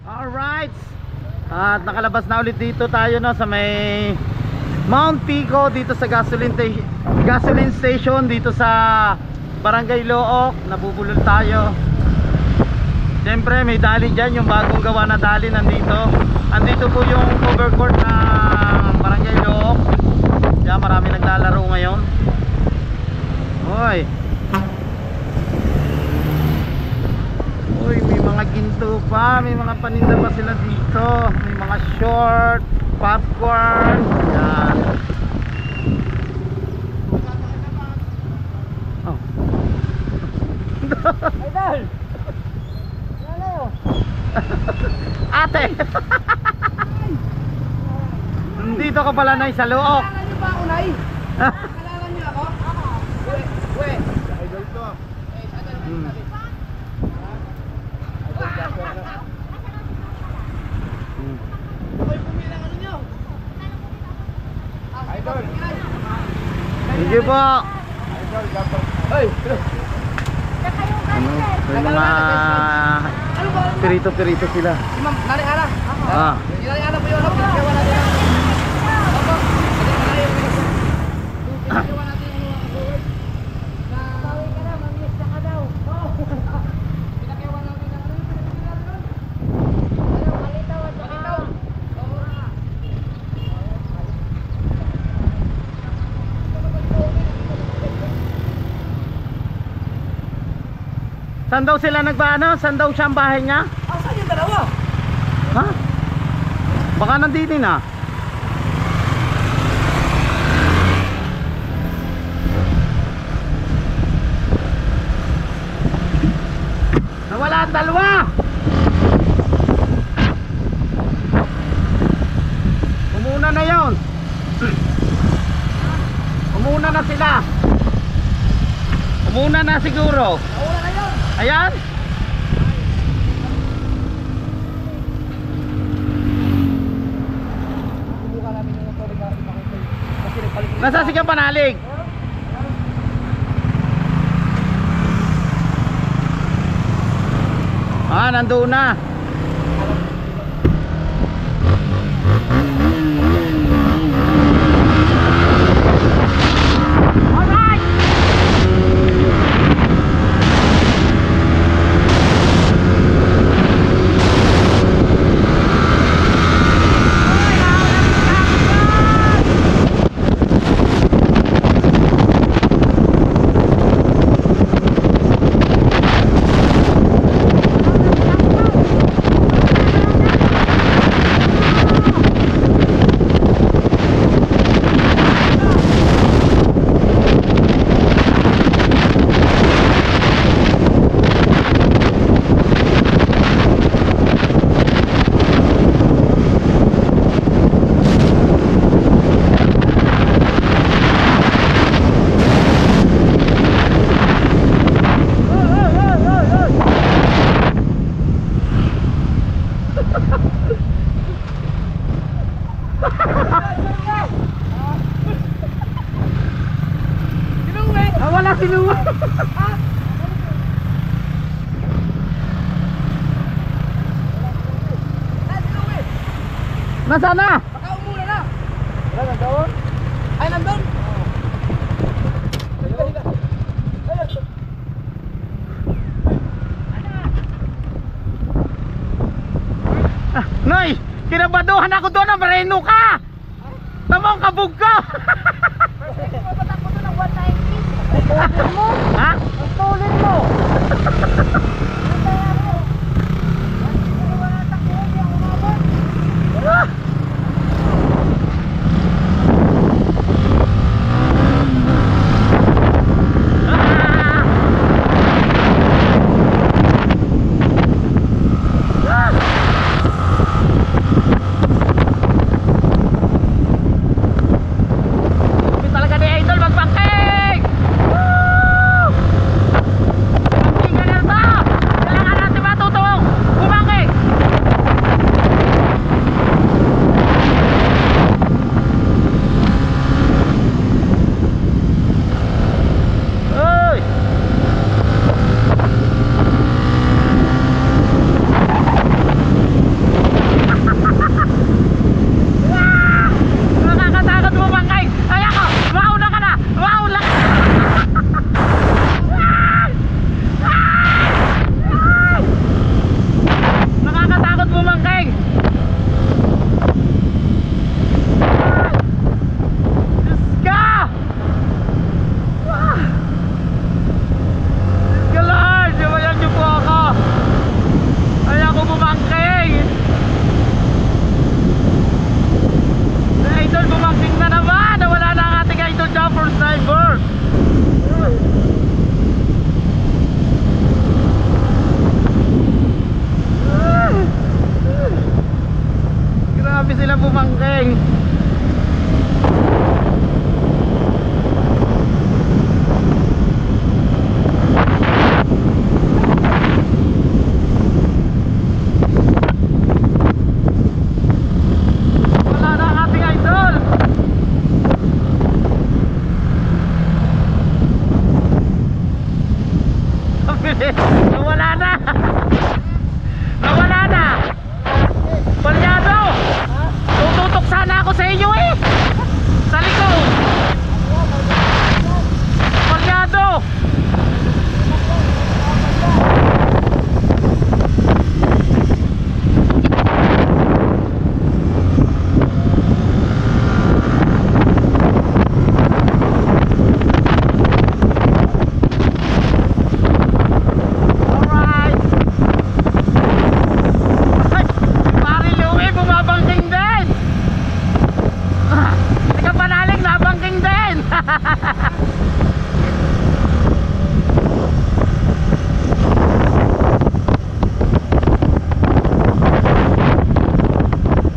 Alright. At nakalabas na ulit dito tayo, no, sa may Mount Pico, dito sa gasoline station dito sa Barangay Look. Nabubulol tayo. Siyempre may dali dyan, yung bagong gawa na dali nandito. Andito po yung cover court ng Barangay Look. Diyan marami naglalaro ngayon. Hoy. Uy, may mga ginto pa, may mga paninda pa sila dito. May mga short, popcorn. Yan. Oh. Idol! Ano? Ate! Dito ka pala na sa Look. Kailangan niyo ba ako, Nay? Kailangan niyo ako? We. Idol to. Ako'y pumilang ano niyo? Idol. Sige po. Idol, dapat. Ay! May mga pirito-pirito sila. Si Ma'am, Nari Ana. Ah. Si Nari Ana po yun. Pinagawa natin. Opo. Pinagawa natin yung forward. Bawi ka na, mamiyesta ka daw. Pinagawa natin yung Ano, malitaw at saka... Saan daw sila nagbaano? Saan daw siya ang bahay niya? Asan yung dalawa? Ha? Baka nandito na. Nawala ang dalawa. Umuna na yon. Umuna na sila. Umuna na siguro. Nauna na yun. Ayan. Subukan namin yung motor na ipakoy. Kasi nagpalit. Nasa si Panalig. Ah, nandoon na. Ah, wala sinuwa. Nasaan na? Baka umuna na. Wala, nandun? Ay, nandun? Ah, Noy, kinabaduhan ako doon ng mareno ka. Tamang kabog ka. Ha? Tulin mo.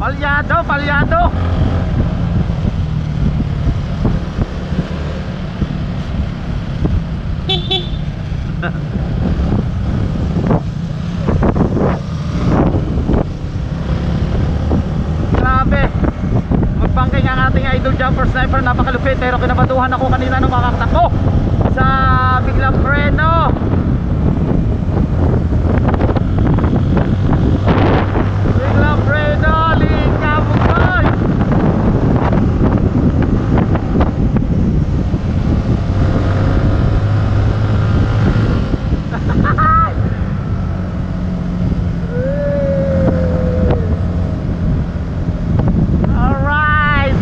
Palyado, palyado. Grabe. Magpangking ang ating idol jumper sniper, napakalupit, pero kinabatuhan ako kanina nung makakatakbo sa biglang preno. Biglang preno, lingkabukoy. Alright.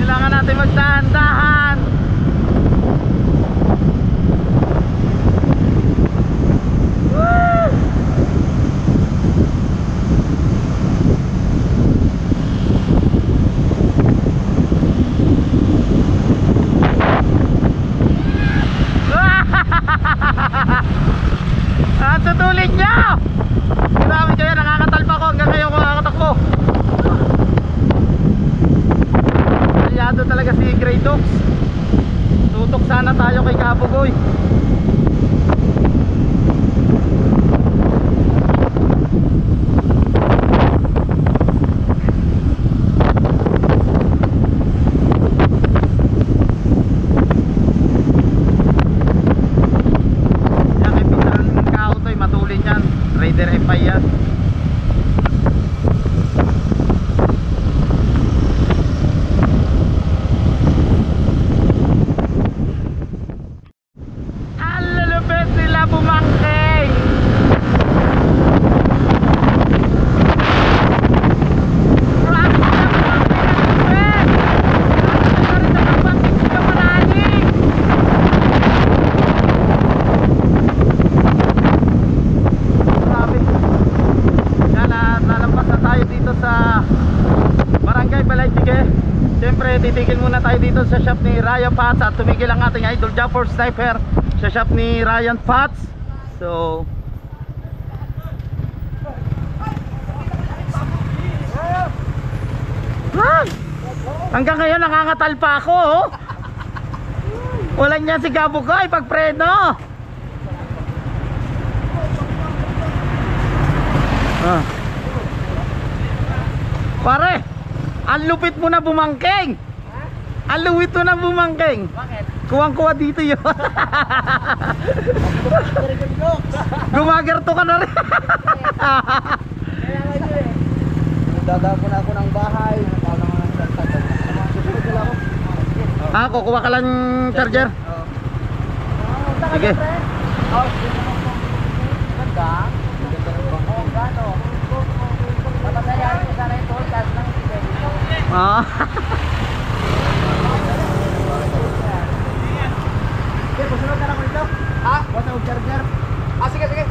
Kailangan natin magdahan-dahan. Ang tutulin niyo! Grabe kayo, nakakatalpa ko hanggang ngayon makakatakbo. Masyado talaga si Grey Dogs. Tutok sana tayo kay Kabugoy. Yan, kay Pisan Kautoy, matulin yan. Raider FI yan. Ang lulupit nila bumangking. Grabe sila bumangking, ang lupit. Grabe na rin nakabangking sila maraming. Grabe. Yan, nalampas na tayo dito sa Barangay Balaytige. Siyempre titigil muna tayo dito sa shop ni Ryan Pats at tumigil ang ating idol jumper sniper sa shop ni Ryan Pats. So hanggang ngayon nangangatalpa ako, oh. Walang niya si Gabugoy pag preno. Pare, ang lupit mo na bumangking. Ang lupit mo na bumangking. Bakit? Kuwang-kuwa dito yun. Gumagerto ka na rin. Dadapo na ako ng bahay. Ah, kukuha ka lang charger. Sige. Ganda. Oo, gano. Papatayan ko sana yung podcast ng video. Ah. Okay, pusunod ka na ko dito. Ha? What's up, charger? Ah, sige, sige.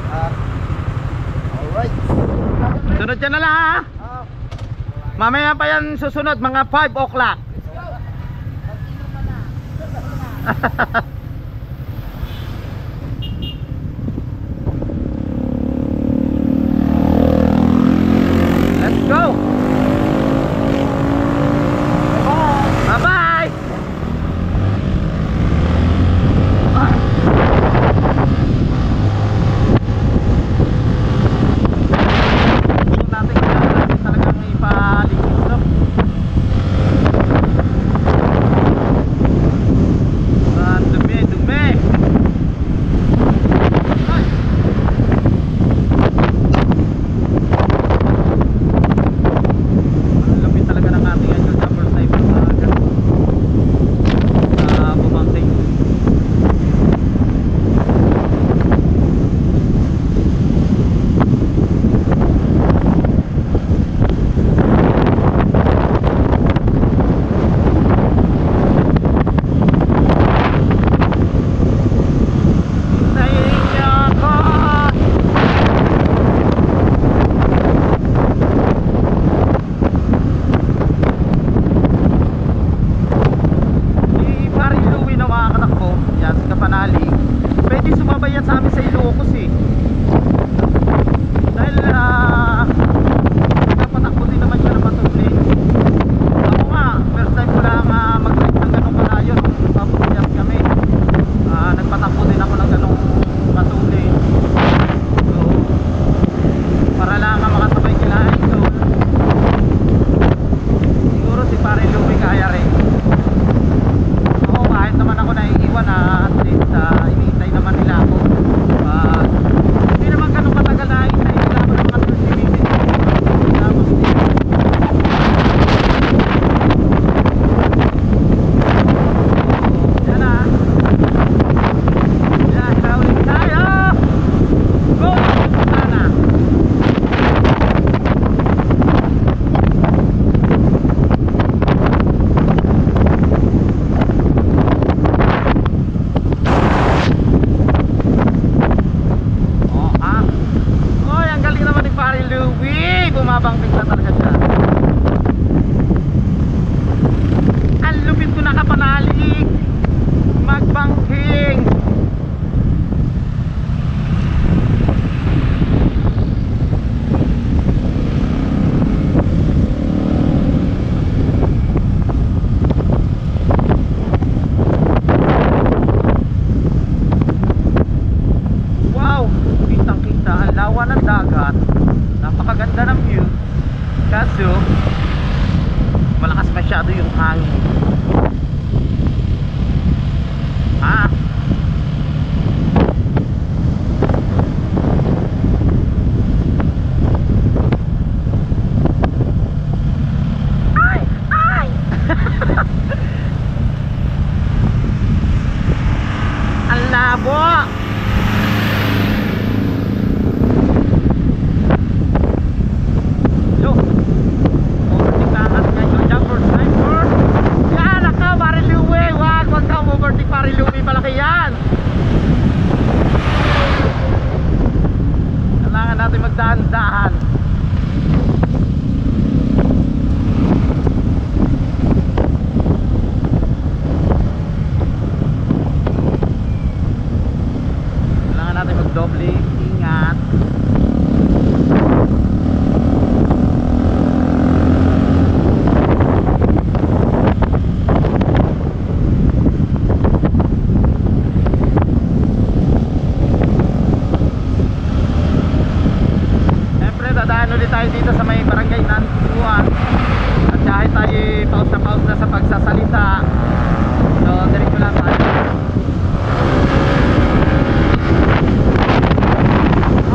Alright. Sunod ka na lang, ha. Mamaya pa yan susunod, mga 5 o'clock. Let's go. Bye-bye. Natin talagang ipaligid, no? Ang dumi. magbabangking na talaga siya. Ang lupit ko nakapanalig magbangking. Ng dagat, napakaganda ng view, kaso malakas masyado yung hangin. Ay! Ay! Ang labo! Parilumi palaki yan. Kailangan natin magdahan-dahan. Kailangan natin magdoble ingat. Dadaan ulit tayo dito sa may barangay Nantuan. At kahit tayo pause na sa pagsasalita, so diretso lang tayo.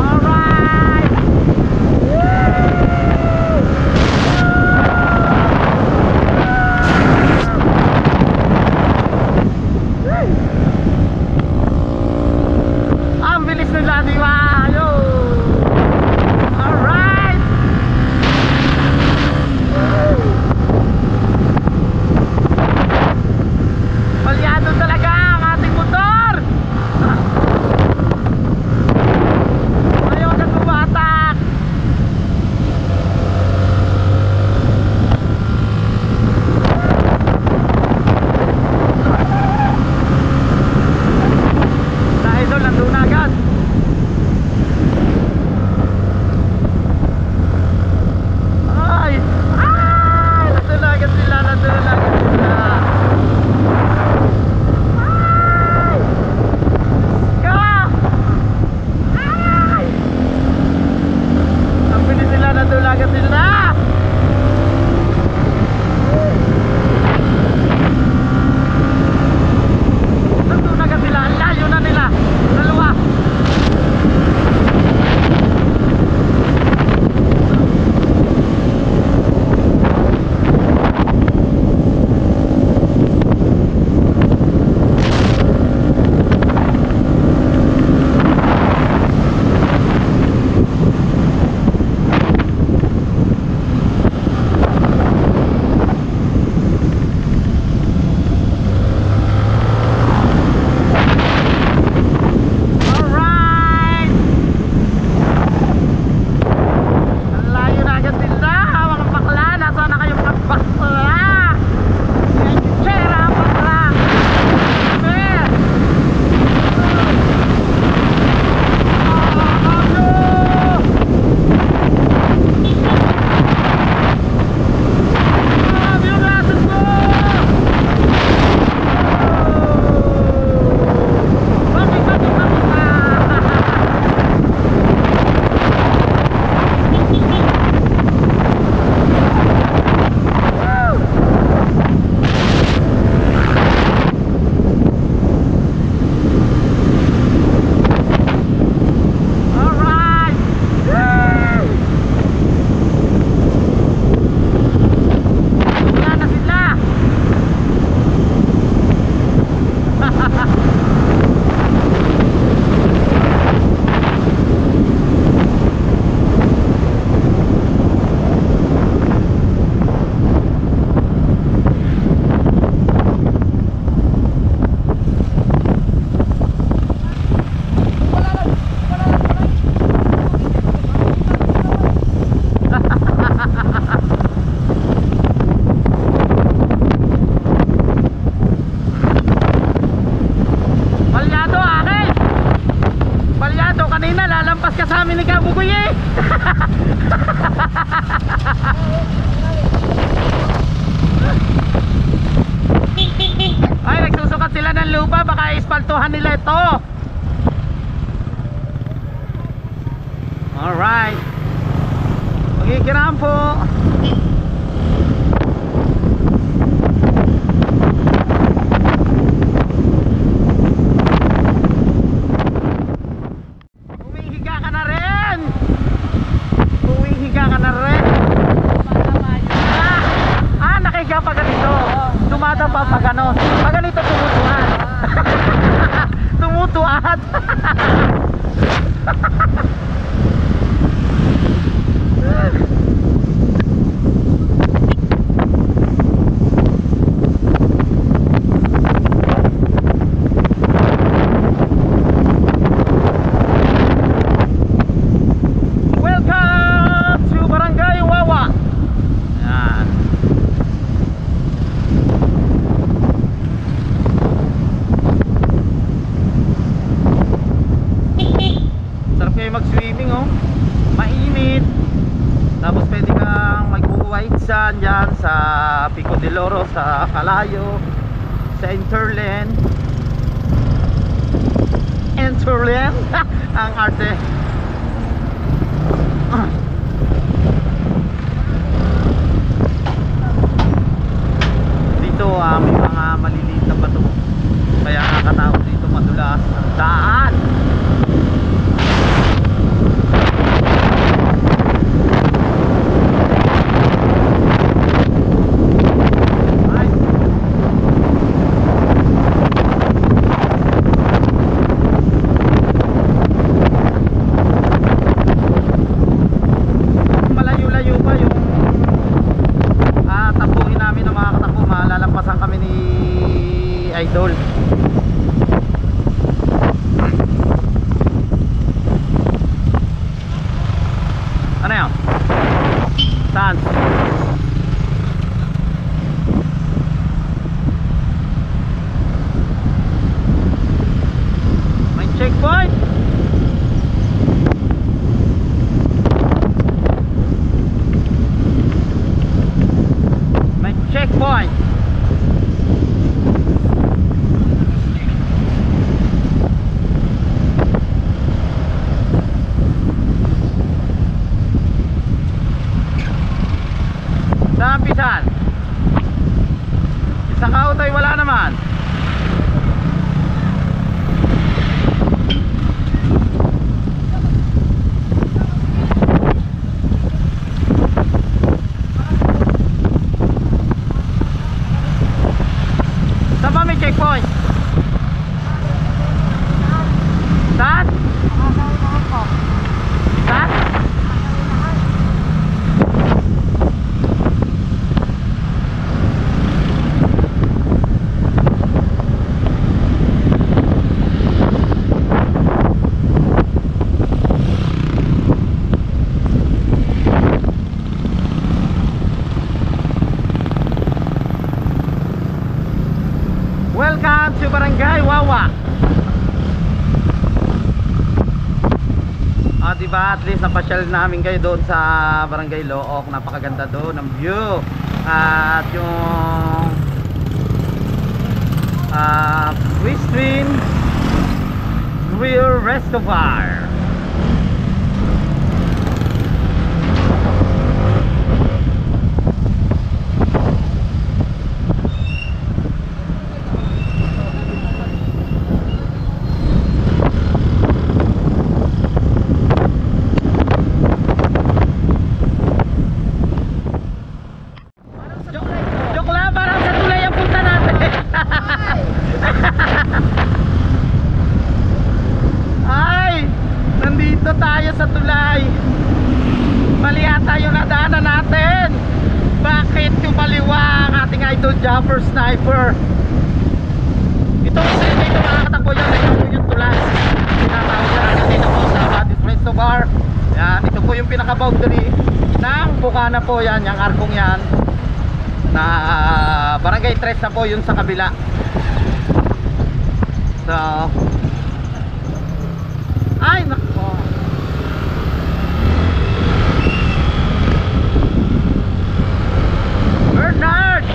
Alright! Ang bilis nila, di ba? Yo! Palyado talaga. Thank you naman po. Humihiga ka na rin. Humihiga ka na rin. Nakahiga pa ganito. Tumata pa pa gano'n. Pag ganito tumutuan. Tumutuan. Welcome to Barangay Wawa. Yan. Sarap kayo mag-swimming, oh. Mainit. Tapos pwede kang mag-white sand dyan sa Pico de Loro, sa Calayo, sa Interland. Interland? Ang arte. Dito may mga maliliit na bato. Kaya nakakatakot dito madulas ang daan. Idol. Ano yan? Saan? May checkpoint. May checkpoint. Saan pisan? Isang auto ay wala naman. Saan ba may checkpoint? Saan? Saan? Welcome to Barangay Wawa. Diba, at least napasyal namin kayo doon sa Barangay Look. Napakaganda doon ang view. At yung Twin Rear Reservoir. Ay, nandito tayo sa tulay. Mali ata yung nadaanan natin. Bakit kumaliwa ang ating idol Japper Sniper? Itong isa dito mga katakbo yan, ito yung tulay. Tinatawag yan kasi dito po sa Batis Reservoir. Yan, ito po yung pinaka-boundary ng Bukana po yan, yung arkong yan. Na Barangay 3 na po yun sa kabila. So, ay nako. Bernard!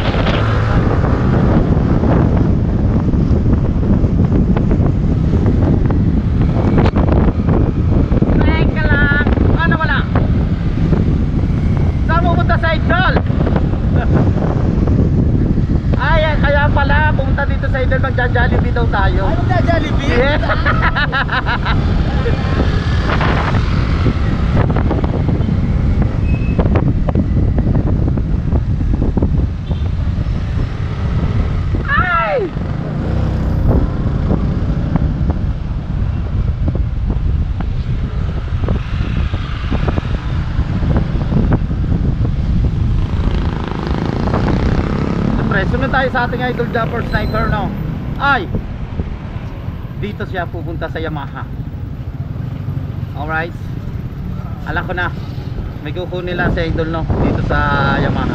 Teka lang. Ano wala? pupunta sa Idol. Ay, kaya pala pumunta dito sa Idol, magja-Jollibee daw tayo. Ano na, Jollibee? Yeah. Ay! Siyempre, sunod tayo sa ating Idol Japper Sniper, no? Ay! Dito siya pupunta sa Yamaha. Alright. Alam ko na. May kukunin nila sa Idol, no? Dito sa Yamaha.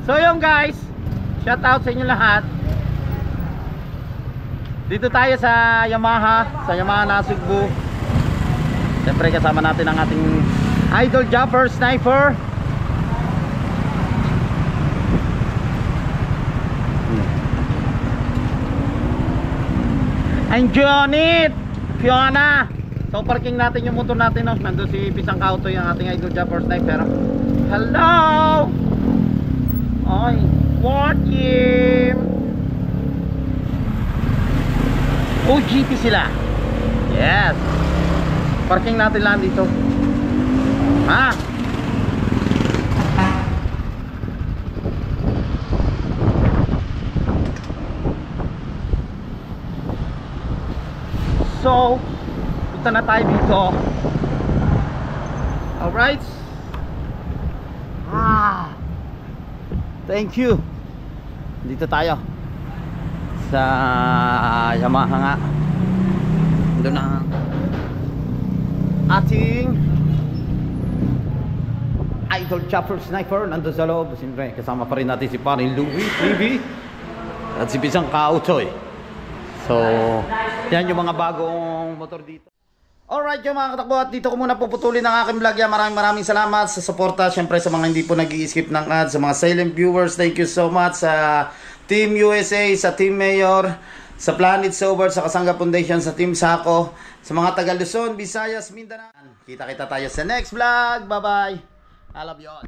So yun guys, shout out sa inyo lahat. Dito tayo sa Yamaha Nasugbu. Siyempre kasama natin ang ating Idol Japper Sniper. And Jonit, Fiona. So parking natin yung motor natin, no? Nandun si Pisang Kautoy, yung ating Idol Japper Sniper. Hello! Ay, what year? OGT sila. Yes. Parking natin lang dito. Ha? So, punta na tayo dito. Alright. Thank you. Dito tayo sa Yamaha nga. Doon na ating Idol Japper Sniper. Nandun sa loob. Siyempre, kasama pa rin natin si Parin Louie TV at si Pisang Kautoy. So, yan yung mga bagong motor dito. Alright yung mga katakbo, at dito ko muna puputulin ang aking vlog. Maraming salamat sa suporta. Siyempre sa mga hindi po nag-i-skip ng ads, sa mga silent viewers, thank you so much. Sa Team USA, sa Team Mayor, sa Planet Sober, sa Kasanga Foundation, sa Team Sako, sa mga taga Luzon, Visayas, Mindanao. Kita-kita tayo sa next vlog. Bye bye. I love you all.